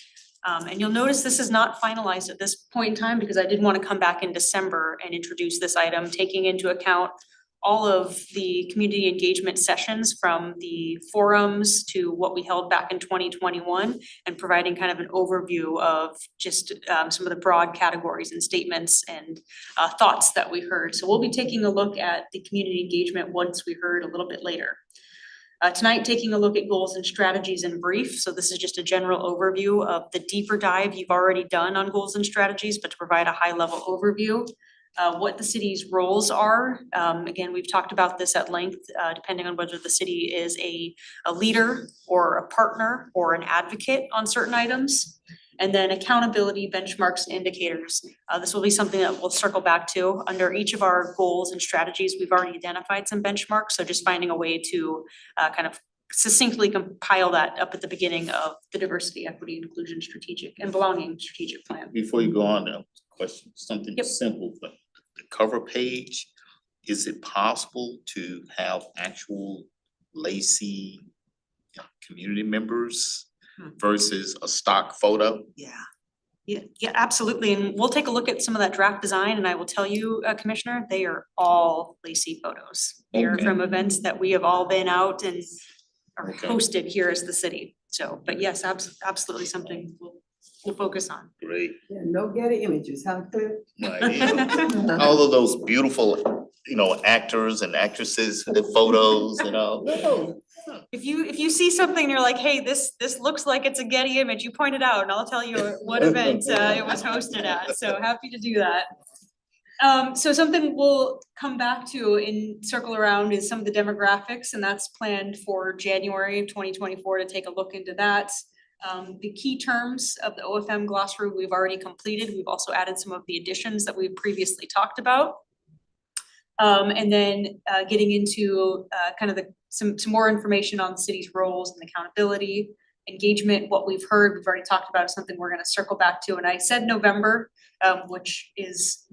[SPEAKER 2] And you'll notice this is not finalized at this point in time because I did want to come back in December and introduce this item, taking into account all of the community engagement sessions from the forums to what we held back in 2021 and providing kind of an overview of just some of the broad categories and statements and thoughts that we heard. So we'll be taking a look at the community engagement once we heard a little bit later. Tonight, taking a look at goals and strategies in brief. So this is just a general overview of the deeper dive you've already done on goals and strategies, but to provide a high level overview. What the city's roles are. Again, we've talked about this at length, depending on whether the city is a leader or a partner or an advocate on certain items. And then accountability, benchmarks, and indicators. This will be something that we'll circle back to. Under each of our goals and strategies, we've already identified some benchmarks, so just finding a way to kind of succinctly compile that up at the beginning of the diversity, equity, inclusion, strategic, and belonging strategic plan.
[SPEAKER 5] Before you go on, now, question, something
[SPEAKER 2] Yep.
[SPEAKER 5] simple, but the cover page, is it possible to have actual Lacey community members versus a stock photo?
[SPEAKER 3] Yeah.
[SPEAKER 2] Yeah, absolutely, and we'll take a look at some of that draft design, and I will tell you, Commissioner, they are all Lacey photos. They are
[SPEAKER 5] Okay.
[SPEAKER 2] from events that we have all been out and are
[SPEAKER 5] Okay.
[SPEAKER 2] hosted here as the city. So, but yes, absolutely something we'll focus on.
[SPEAKER 5] Great.
[SPEAKER 8] Yeah, no Getty images, huh, Cliff?
[SPEAKER 5] Right, yeah. All of those beautiful, actors and actresses, the photos and all. No.
[SPEAKER 2] If you see something and you're like, hey, this looks like it's a Getty image, you point it out and I'll tell you what event it was hosted at, so happy to do that. So something we'll come back to and circle around is some of the demographics, and that's planned for January of 2024 to take a look into that. The key terms of the OFM glossary we've already completed. We've also added some of the additions that we've previously talked about. And then getting into kind of some more information on the city's roles and accountability, engagement, what we've heard, we've already talked about, something we're gonna circle back to. And I said November, which is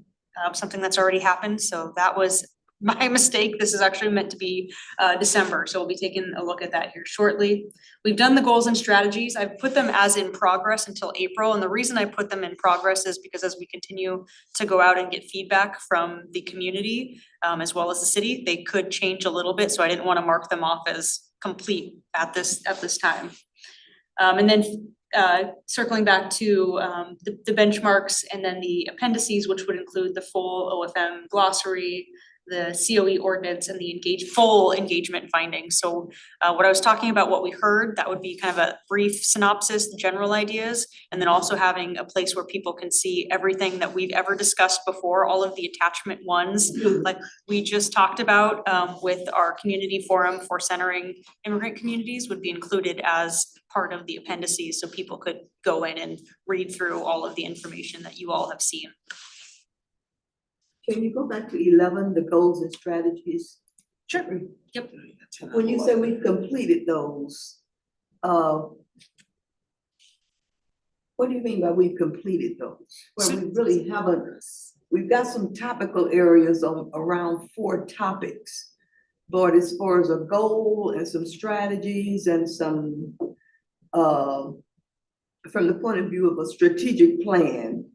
[SPEAKER 2] something that's already happened, so that was my mistake. This is actually meant to be December, so we'll be taking a look at that here shortly. We've done the goals and strategies. I've put them as in progress until April, and the reason I put them in progress is because as we continue to go out and get feedback from the community, as well as the city, they could change a little bit, so I didn't want to mark them off as complete at this time. And then circling back to the benchmarks and then the appendices, which would include the full OFM glossary, the COE ordinance, and the full engagement findings. So what I was talking about, what we heard, that would be kind of a brief synopsis, the general ideas, and then also having a place where people can see everything that we've ever discussed before, all of the attachment ones, like we just talked about with our community forum for centering immigrant communities would be included as part of the appendices, so people could go in and read through all of the information that you all have seen.
[SPEAKER 8] Can you go back to 11, the goals and strategies?
[SPEAKER 2] Sure. Yep.
[SPEAKER 8] When you say we've completed those, what do you mean by we've completed those? Well, we really haven't, we've got some topical areas on around 4 topics. But as far as a goal and some strategies and some, from the point of view of a strategic plan,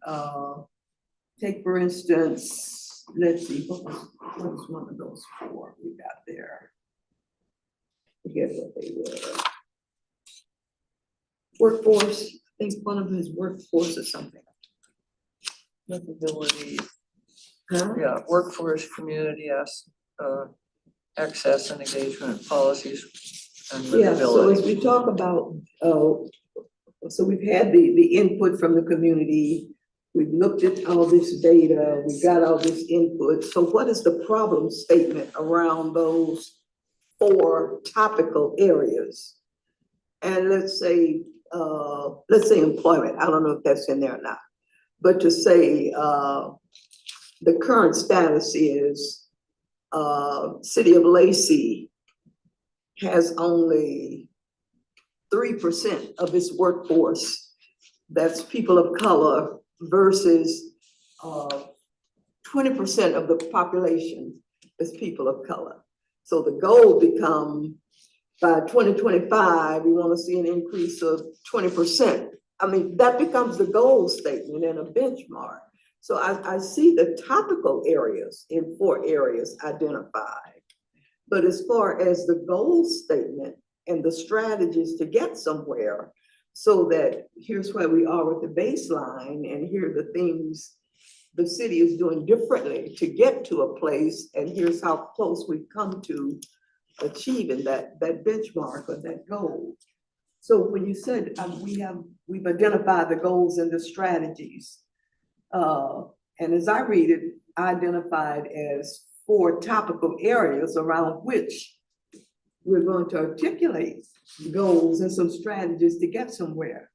[SPEAKER 8] take for instance, let's see, what was one of those 4 we got there? Forget what they were. Workforce, I think one of them is workforce or something.
[SPEAKER 1] Livability,
[SPEAKER 8] Huh?
[SPEAKER 1] yeah, workforce, community, access and engagement policies and
[SPEAKER 8] Yeah, so as
[SPEAKER 1] livability.
[SPEAKER 8] we talk about, so we've had the input from the community. We've looked at all this data, we got all this input. So what is the problem statement around those 4 topical areas? And let's say employment, I don't know if that's in there or not. But to say, the current status is, City of Lacey has only 3% of its workforce that's people of color versus 20% of the population is people of color. So the goal become by 2025, we want to see an increase of 20%. I mean, that becomes the goal statement and a benchmark. So I see the topical areas in 4 areas identified. But as far as the goal statement and the strategies to get somewhere, so that here's where we are with the baseline and here are the things the city is doing differently to get to a place, and here's how close we've come to achieving that benchmark or that goal. So when you said we've identified the goals and the strategies, and as I read it, identified as 4 topical areas around which we're going to articulate goals and some strategies to get somewhere.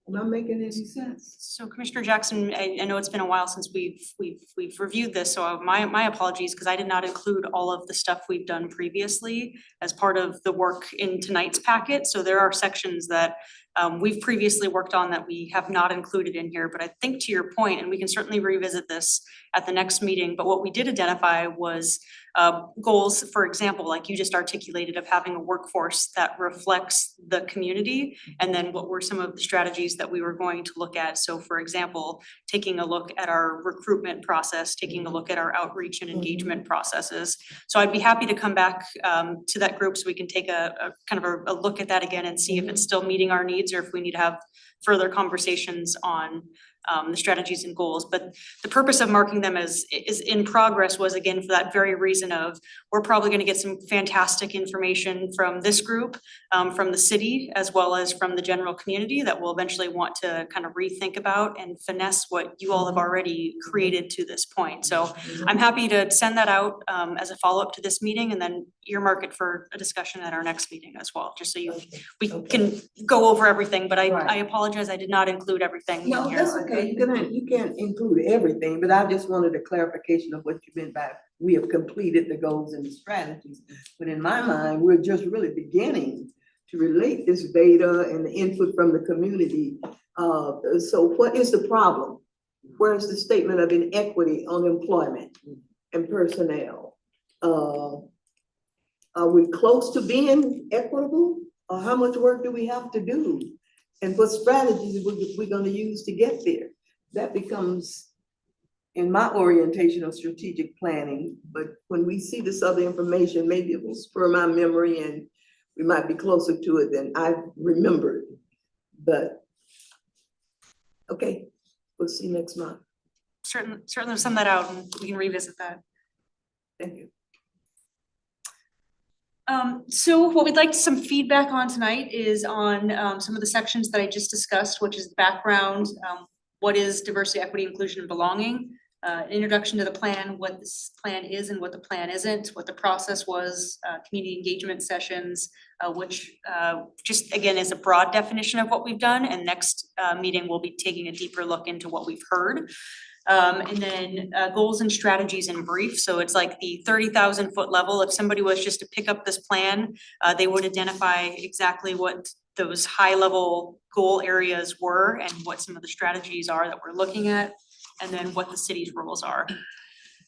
[SPEAKER 8] Am I making any sense?
[SPEAKER 2] So Commissioner Jackson, I know it's been a while since we've reviewed this, so my apologies, because I did not include all of the stuff we've done previously as part of the work in tonight's packet. So there are sections that we've previously worked on that we have not included in here, but I think to your point, and we can certainly revisit this at the next meeting, but what we did identify was goals, for example, like you just articulated, of having a workforce that reflects the community, and then what were some of the strategies that we were going to look at. So for example, taking a look at our recruitment process, taking a look at our outreach and engagement processes. So I'd be happy to come back to that group so we can take a kind of a look at that again and see if it's still meeting our needs or if we need to have further conversations on the strategies and goals. But the purpose of marking them as is in progress was, again, for that very reason of, we're probably gonna get some fantastic information from this group, from the city, as well as from the general community that we'll eventually want to kind of rethink about and finesse what you all have already created to this point. So I'm happy to send that out as a follow-up to this meeting and then earmark it for a discussion at our next meeting as well, just so we can go over everything, but I
[SPEAKER 8] Right.
[SPEAKER 2] apologize, I did not include everything in
[SPEAKER 8] No,
[SPEAKER 2] here.
[SPEAKER 8] that's okay, you can't include everything, but I just wanted a clarification of what you meant by we have completed the goals and the strategies. But in my mind, we're just really beginning to relate this data and the input from the community. So what is the problem? Where's the statement of inequity on employment and personnel? Are we close to being equitable? Or how much work do we have to do? And what strategies we're gonna use to get there? That becomes, in my orientation of strategic planning, but when we see this other information, maybe it will spur my memory and we might be closer to it than I've remembered. But, okay, we'll see next month.
[SPEAKER 2] Certainly send that out and we can revisit that.
[SPEAKER 8] Thank you.
[SPEAKER 2] So what we'd like some feedback on tonight is on some of the sections that I just discussed, which is the background, what is diversity, equity, inclusion, and belonging, introduction to the plan, what this plan is and what the plan isn't, what the process was, community engagement sessions, which just again is a broad definition of what we've done, and next meeting we'll be taking a deeper look into what we've heard. And then goals and strategies in brief. So it's like the 30,000 foot level. If somebody was just to pick up this plan, they would identify exactly what those high level goal areas were and what some of the strategies are that we're looking at, and then what the city's roles are.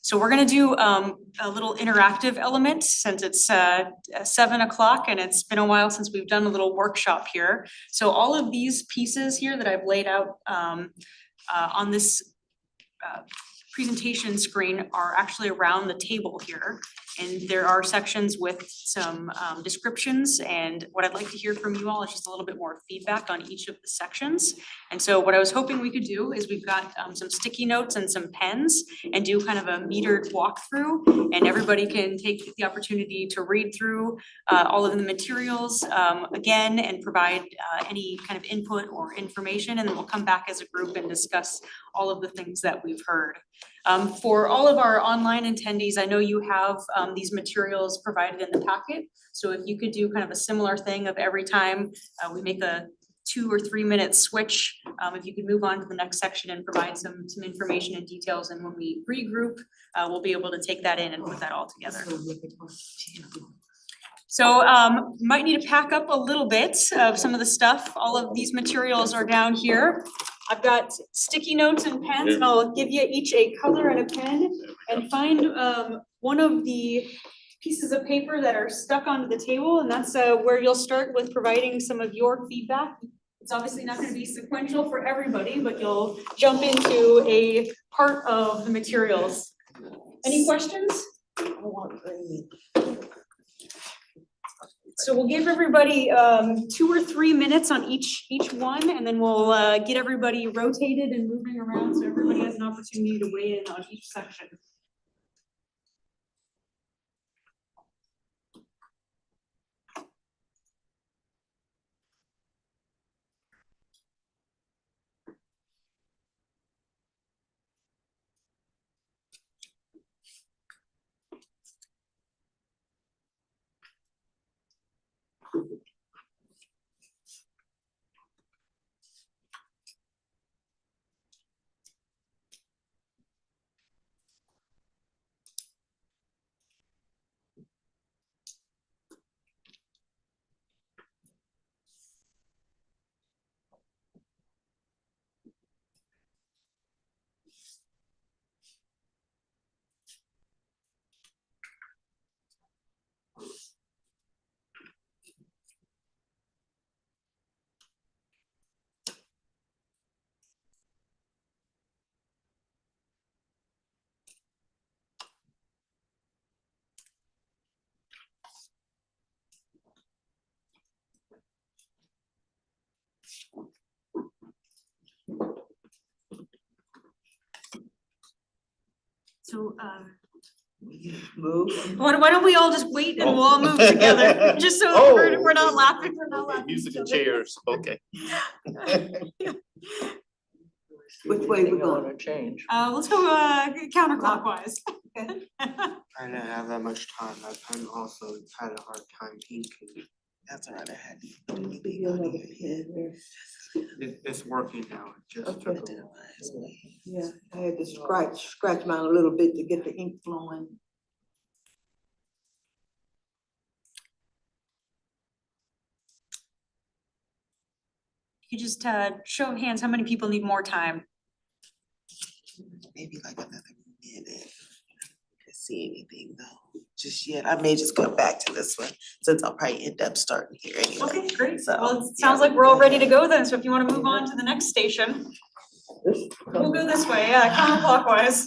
[SPEAKER 2] So we're gonna do a little interactive element since it's 7 o'clock and it's been a while since we've done a little workshop here. So all of these pieces here that I've laid out on this presentation screen are actually around the table here. And there are sections with some descriptions, and what I'd like to hear from you all is just a little bit more feedback on each of the sections. And so what I was hoping we could do is we've got some sticky notes and some pens and do kind of a metered walkthrough. And everybody can take the opportunity to read through all of the materials again and provide any kind of input or information. And then we'll come back as a group and discuss all of the things that we've heard. For all of our online attendees, I know you have these materials provided in the packet. So if you could do kind of a similar thing of every time we make a 2 or 3 minute switch, if you could move on to the next section and provide some information and details, and when we regroup, we'll be able to take that in and put that all together. So might need to pack up a little bit of some of the stuff. All of these materials are down here. I've got sticky notes and pens, and I'll give you each a color and a pen, and find one of the pieces of paper that are stuck onto the table, and that's where you'll start with providing some of your feedback. It's obviously not gonna be sequential for everybody, but you'll jump into a part of the materials. Any questions? So we'll give everybody 2 or 3 minutes on each one, and then we'll get everybody rotated and moving around so everybody has an opportunity to weigh in on each section. So
[SPEAKER 5] Move.
[SPEAKER 2] why don't we all just wait and we'll all move together, just so
[SPEAKER 5] Oh.
[SPEAKER 2] we're not laughing, we're not laughing.
[SPEAKER 5] Using
[SPEAKER 2] at
[SPEAKER 5] the
[SPEAKER 2] each other.
[SPEAKER 5] chairs, okay.
[SPEAKER 8] Which way we
[SPEAKER 1] Anything you
[SPEAKER 8] going?
[SPEAKER 1] wanna change?
[SPEAKER 2] Let's go counterclockwise.
[SPEAKER 10] I didn't have that much time. I also had a hard time thinking.
[SPEAKER 3] That's all right, I had.
[SPEAKER 10] It's working now. It just took a while.
[SPEAKER 8] Yeah, I had to scratch mine a little bit to get the ink flowing.
[SPEAKER 2] You could just show of hands, how many people need more time?
[SPEAKER 3] Maybe like another minute. To see anything though, just yet. I may just come back to this one since I'll probably end up starting here anyway.
[SPEAKER 2] Okay, great.
[SPEAKER 3] So,
[SPEAKER 2] Well, it sounds like we're all ready to go then, so if you wanna move on to the next station, we'll go this way, yeah, counterclockwise.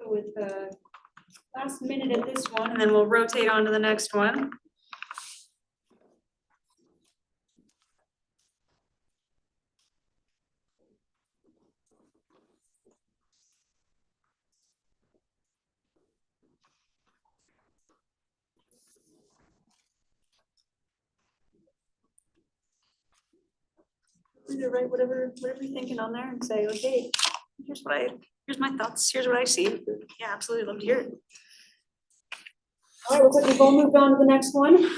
[SPEAKER 2] Go with the last minute at this one, and then we'll rotate on to the next one. Either write whatever you're thinking on there and say, okay, here's my thoughts, here's what I see. Yeah, absolutely, love to hear it. All right, looks like we've all moved on to the next one.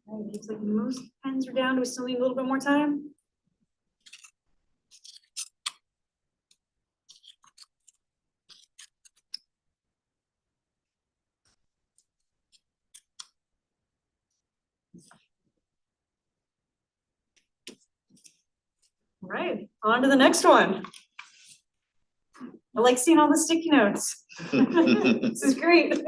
[SPEAKER 2] All right, looks like most pens are down. Do we still need a little bit more time? All right, on to the next one. I like seeing all the sticky notes. This is great.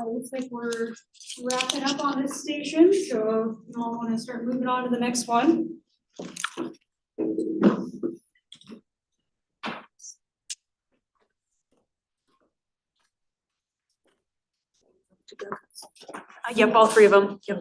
[SPEAKER 7] Looks like we're wrapping up on this station, so you all wanna start moving on to the next one. Yep, all three of them, yep.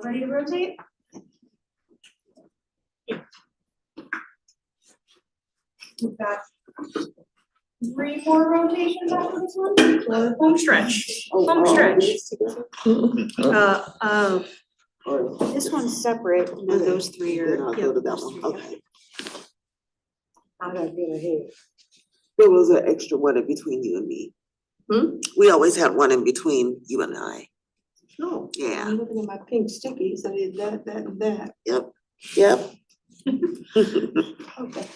[SPEAKER 2] Ready to rotate? We've got 3 more rotations after this one. Home stretch, home stretch. This one's separate, and then those 3 are.
[SPEAKER 3] Then I'll go to that
[SPEAKER 2] those
[SPEAKER 3] one,
[SPEAKER 2] 3,
[SPEAKER 3] okay. I gotta get ahead. There was an extra one in between you and me. We always had one in between you and I.
[SPEAKER 8] No,
[SPEAKER 3] Yeah,
[SPEAKER 8] I'm looking at my pink stickies, I did that, and that.
[SPEAKER 3] yep.
[SPEAKER 8] Okay.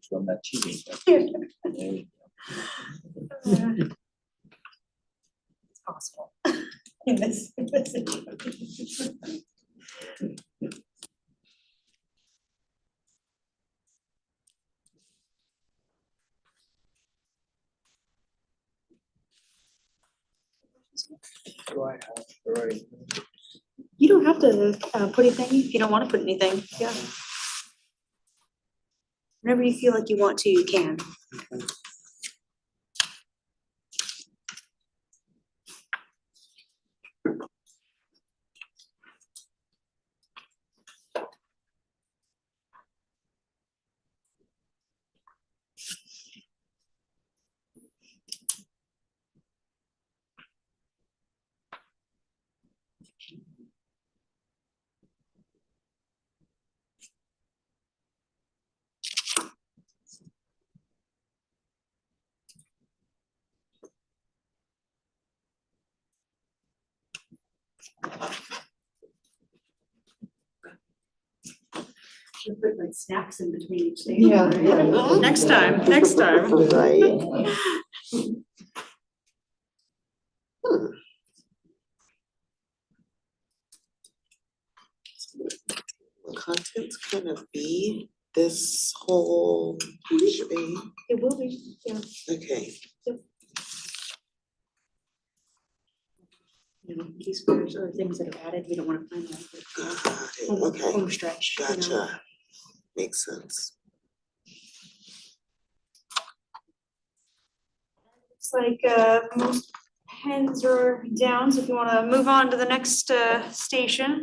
[SPEAKER 5] From that cheating.
[SPEAKER 2] It's possible. In this situation. You don't have to put anything if you don't wanna put anything, yeah. Whenever you feel like you want to, you can. Should put like snacks in between each thing.
[SPEAKER 8] Yeah.
[SPEAKER 2] Next time, next time.
[SPEAKER 3] Right. Will contents kind of be this whole shebang?
[SPEAKER 2] It will be, yeah.
[SPEAKER 3] Okay,
[SPEAKER 2] You know, these words are things that are added, we don't wanna find out.
[SPEAKER 3] got it, okay,
[SPEAKER 2] Home stretch, you know.
[SPEAKER 3] gotcha, makes sense.
[SPEAKER 2] Looks like most pens are down, so if you wanna move on to the next station.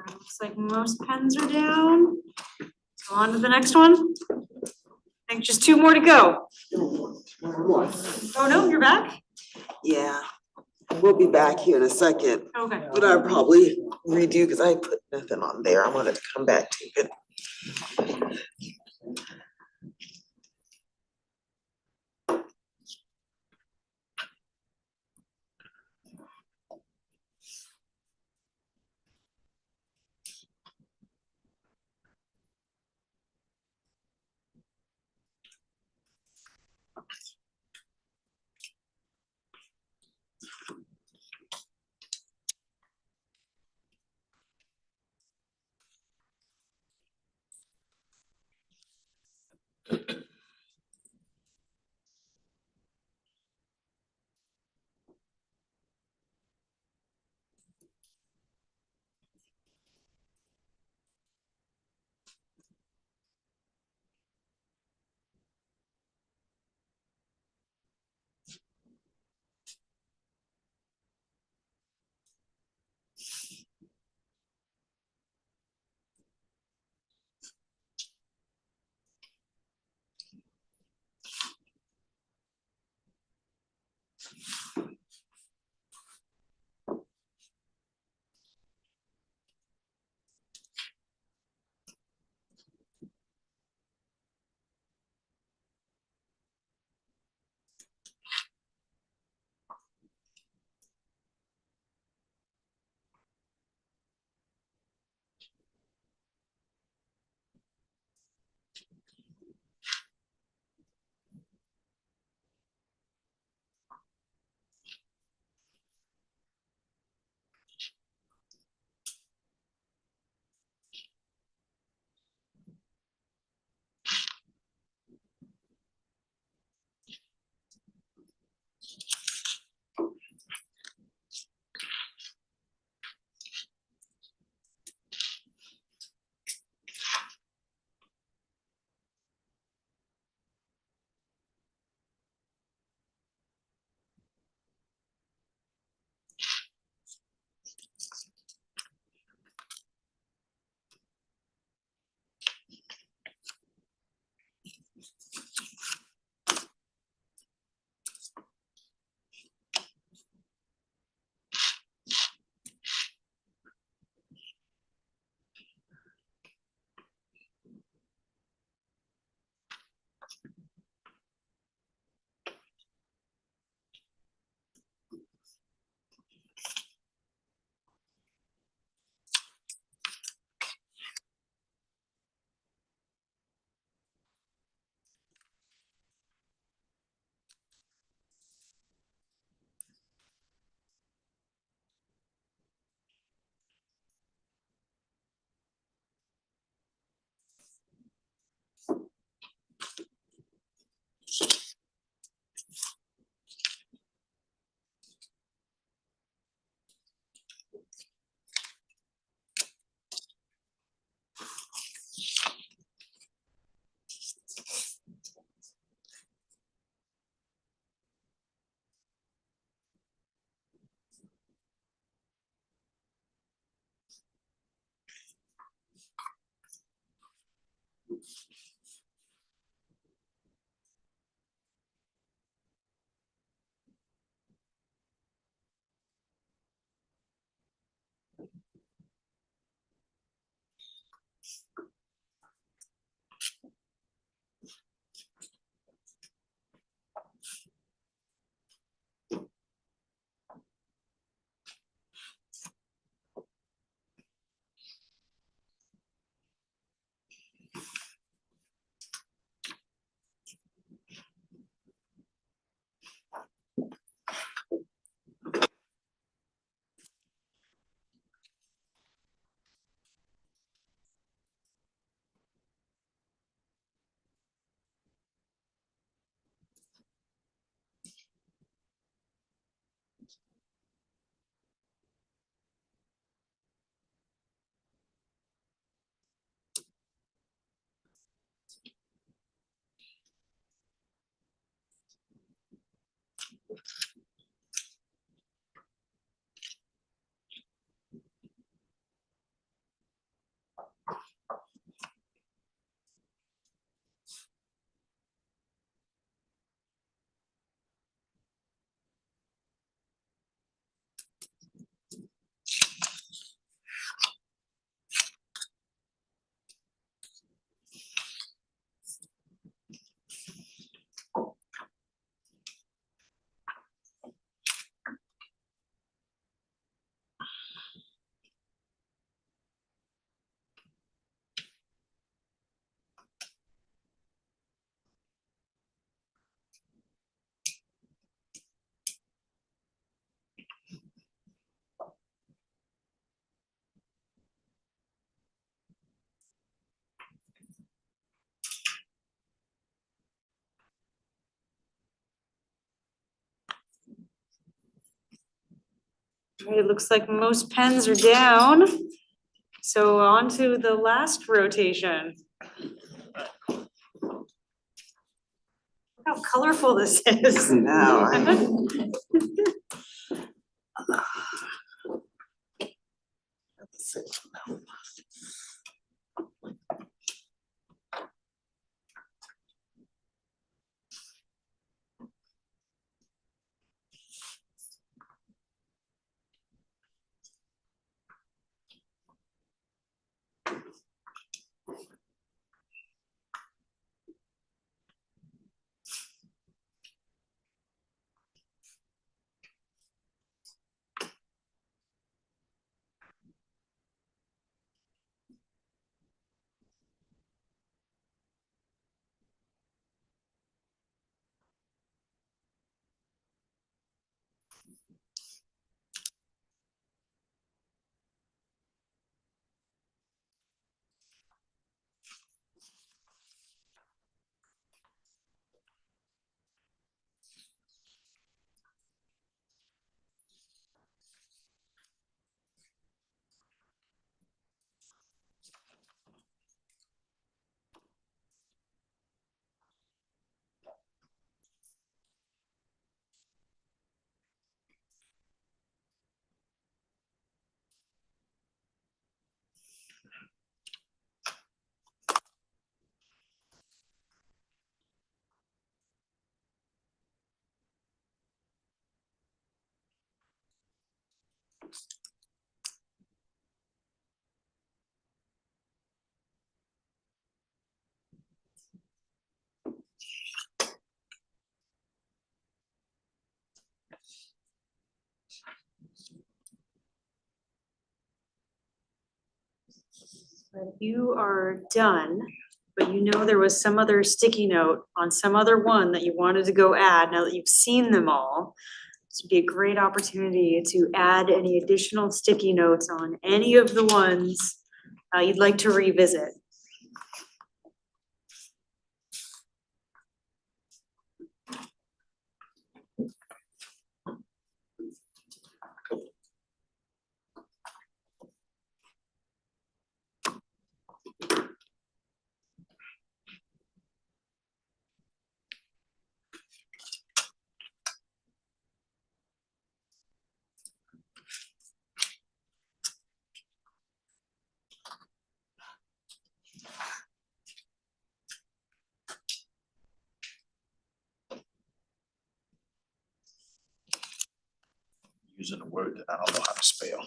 [SPEAKER 2] Looks like most pens are down.
[SPEAKER 7] On to the next one. I think just two more to go. Oh, no, you're back?
[SPEAKER 3] Yeah, we'll be back here in a second,
[SPEAKER 7] Okay.
[SPEAKER 3] but I'll probably redo, cause I put nothing on there, I wanted to come back to it.
[SPEAKER 2] Right, it looks like most pens are down. So on to the last rotation. Look how colorful this is.
[SPEAKER 3] Now,
[SPEAKER 2] You are done, but you know there was some other sticky note on some other one that you wanted to go add, now that you've seen them all. This would be a great opportunity to add any additional sticky notes on any of the ones you'd like to revisit.
[SPEAKER 5] Using a word that I don't know how to spell.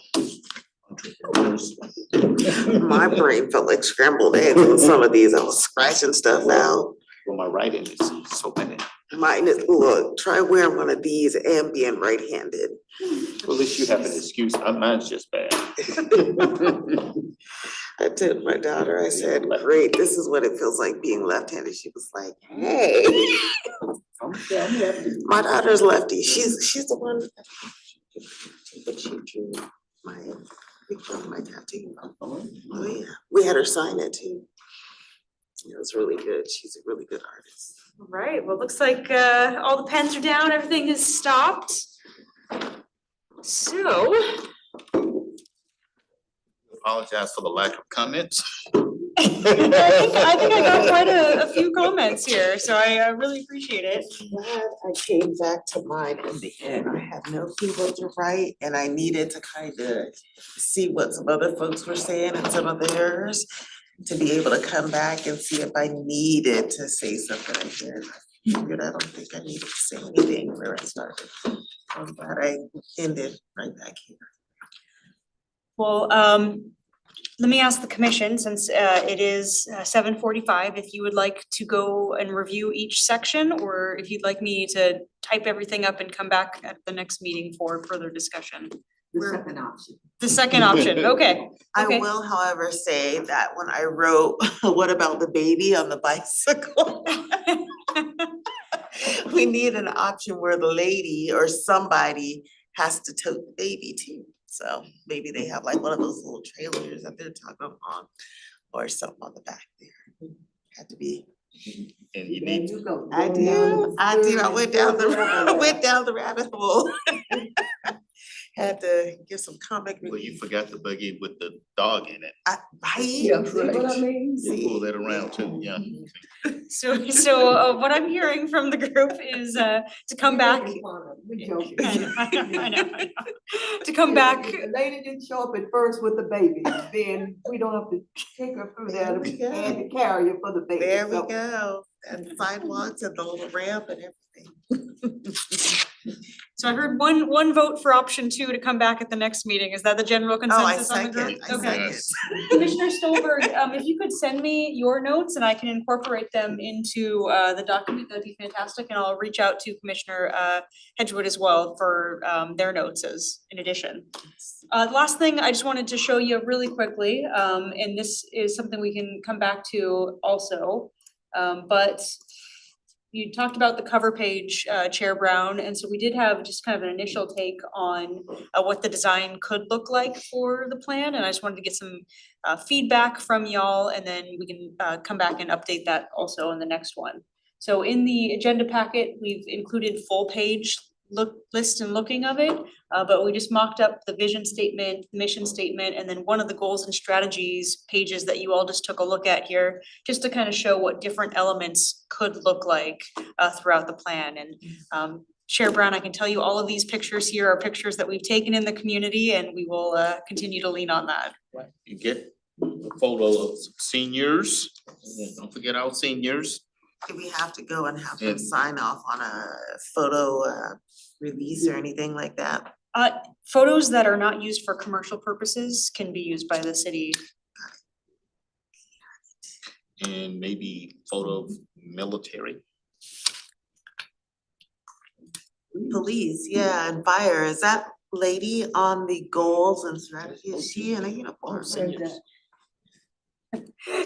[SPEAKER 3] my brain felt like scrambled eggs on some of these. I was scratching stuff out.
[SPEAKER 5] Well, my writing is so bad.
[SPEAKER 3] Mine is, look, try wearing one of these and being right-handed.
[SPEAKER 5] Well, at least you have an excuse. Mine's just bad.
[SPEAKER 3] I told my daughter, I said, great, this is what it feels like being left-handed. She was like, hey. My daughter's lefty. She's the one that she drew my picture of my tattoo. Oh yeah, we had her sign it too. It was really good. She's a really good artist.
[SPEAKER 2] All right, well, looks like all the pens are down, everything is stopped. So,
[SPEAKER 5] Apologize for the lack of comments.
[SPEAKER 2] I think I got quite a few comments here, so I really appreciate it.
[SPEAKER 3] Glad I came back to mine in the end. I had no clue what to write and I needed to kind of see what some other folks were saying and some of theirs to be able to come back and see if I needed to say something. I figured I don't think I needed to say anything where I started. I'm glad I ended right back here.
[SPEAKER 2] Well, let me ask the commission, since it is 7:45, if you would like to go and review each section, or if you'd like me to type everything up and come back at the next meeting for further discussion.
[SPEAKER 8] The second option.
[SPEAKER 2] The second option, okay.
[SPEAKER 3] I
[SPEAKER 2] Okay.
[SPEAKER 3] will, however, say that when I wrote, what about the baby on the bicycle? We need an option where the lady or somebody has to tote the baby too. So maybe they have like one of those little trailers that they're talking on or something on the back there. Had to be.
[SPEAKER 5] And you
[SPEAKER 8] There
[SPEAKER 5] need,
[SPEAKER 8] you go.
[SPEAKER 3] I do. I went down the rabbit hole. Had to get some comic
[SPEAKER 5] Well, you
[SPEAKER 3] relief.
[SPEAKER 5] forgot the buggy with the dog in it.
[SPEAKER 3] Right?
[SPEAKER 1] Yeah,
[SPEAKER 3] See what I
[SPEAKER 1] right.
[SPEAKER 3] mean?
[SPEAKER 5] You pull that around too, yeah.
[SPEAKER 2] So what I'm hearing from the group is to come back.
[SPEAKER 8] We joking.
[SPEAKER 2] I know. To come back,
[SPEAKER 8] The lady didn't show up at first with the baby, then we don't have to take her through
[SPEAKER 3] There
[SPEAKER 8] that
[SPEAKER 3] we go.
[SPEAKER 8] and the carrier for the baby.
[SPEAKER 3] There we
[SPEAKER 8] So,
[SPEAKER 3] go. And sidewalks and the little ramp and everything.
[SPEAKER 2] so I heard one vote for option 2 to come back at the next meeting. Is that the general
[SPEAKER 3] Oh, I
[SPEAKER 2] consensus on the group?
[SPEAKER 3] second, I
[SPEAKER 2] Okay.
[SPEAKER 3] second.
[SPEAKER 2] Commissioner Stolberg, if you could send me your notes and I can incorporate them into the document, that'd be fantastic. And I'll reach out to Commissioner Hedgewood as well for their notes as in addition. The last thing I just wanted to show you really quickly, and this is something we can come back to also. But you talked about the cover page, Chair Brown, and so we did have just kind of an initial take on what the design could look like for the plan, and I just wanted to get some feedback from y'all, and then we can come back and update that also in the next one. So in the agenda packet, we've included full page list and looking of it, but we just mocked up the vision statement, mission statement, and then one of the goals and strategies pages that you all just took a look at here, just to kind of show what different elements could look like throughout the plan. And Chair Brown, I can tell you all of these pictures here are pictures that we've taken in the community, and we will continue to lean on that.
[SPEAKER 5] You get a photo of seniors, don't forget our seniors.
[SPEAKER 3] Do we have to go and have them
[SPEAKER 5] And-
[SPEAKER 3] sign off on a photo release or anything like that?
[SPEAKER 2] Photos that are not used for commercial purposes can be used by the city.
[SPEAKER 5] And maybe photo of military.
[SPEAKER 3] Police, yeah, and fire. Is that lady on the goals and strategy? Is she in a uniform?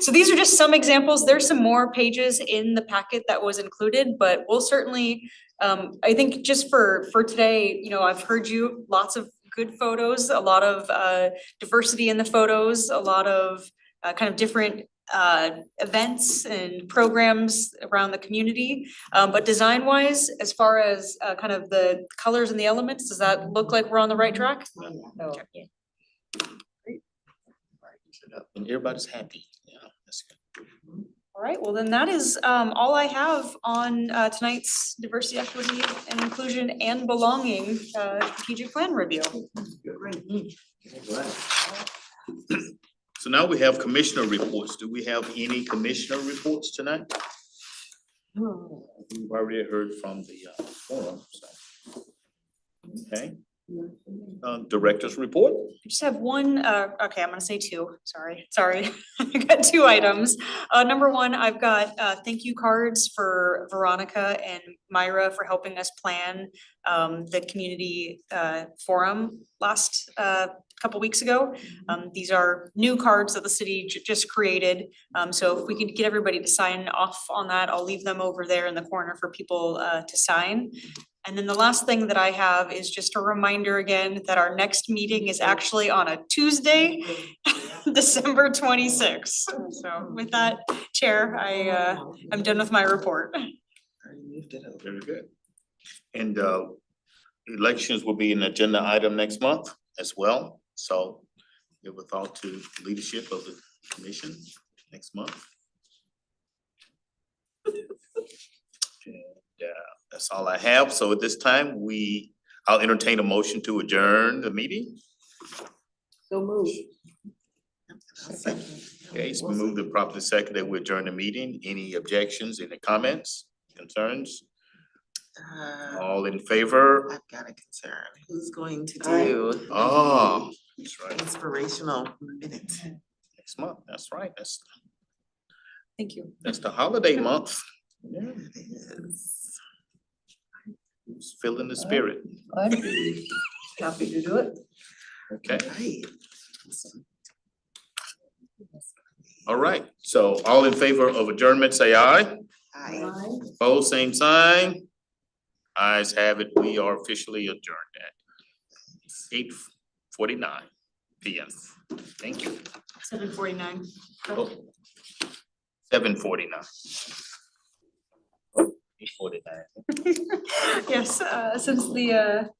[SPEAKER 2] So these are just some examples. There's some more pages in the packet that was included, but we'll certainly, I think just for today, you know, I've heard you, lots of good photos, a lot of diversity in the photos, a lot of kind of different events and programs around the community. But design wise, as far as kind of the colors and the elements, does that look like we're on the right track?
[SPEAKER 1] No.
[SPEAKER 5] And everybody's happy, yeah, that's good.
[SPEAKER 2] All right, well then that is all I have on tonight's diversity, equity and inclusion and belonging strategic plan review.
[SPEAKER 5] So now we have commissioner reports. Do we have any commissioner reports tonight? We've already heard from the forum, so. Okay. Director's report?
[SPEAKER 2] I just have one, okay, I'm gonna say 2, sorry. I got 2 items. Number 1, I've got thank you cards for Veronica and Myra for helping us plan the community forum last couple weeks ago. These are new cards that the city just created. So if we can get everybody to sign off on that, I'll leave them over there in the corner for people to sign. And then the last thing that I have is just a reminder again that our next meeting is actually on a Tuesday, December 26th. So with that, Chair, I'm done with my report.
[SPEAKER 5] Very good. And elections will be an agenda item next month as well. So give a thought to leadership of the commission next month. And that's all I have. So at this time, I'll entertain a motion to adjourn the meeting.
[SPEAKER 8] So move.
[SPEAKER 5] Okay, it's been moved and properly seconded that we adjourn the meeting. Any objections, any comments, concerns? All in favor?
[SPEAKER 3] I've got a concern. Who's going to do
[SPEAKER 5] Oh, that's right.
[SPEAKER 3] inspirational minute?
[SPEAKER 5] Next month, that's right.
[SPEAKER 2] Thank you.
[SPEAKER 5] That's the holiday month. Yeah,
[SPEAKER 3] It is.
[SPEAKER 5] who's feeling the spirit?
[SPEAKER 1] I'm happy to do it.
[SPEAKER 5] Okay,
[SPEAKER 3] Right.
[SPEAKER 5] all right. So all in favor of adjournment, say aye.
[SPEAKER 3] Aye.
[SPEAKER 5] Opposed, same sign. Ayes have it. We are officially adjourned at 8:49 PM. Thank you.
[SPEAKER 2] 7:49.
[SPEAKER 5] Oh, 7:49. 8:49.
[SPEAKER 2] Yes, since the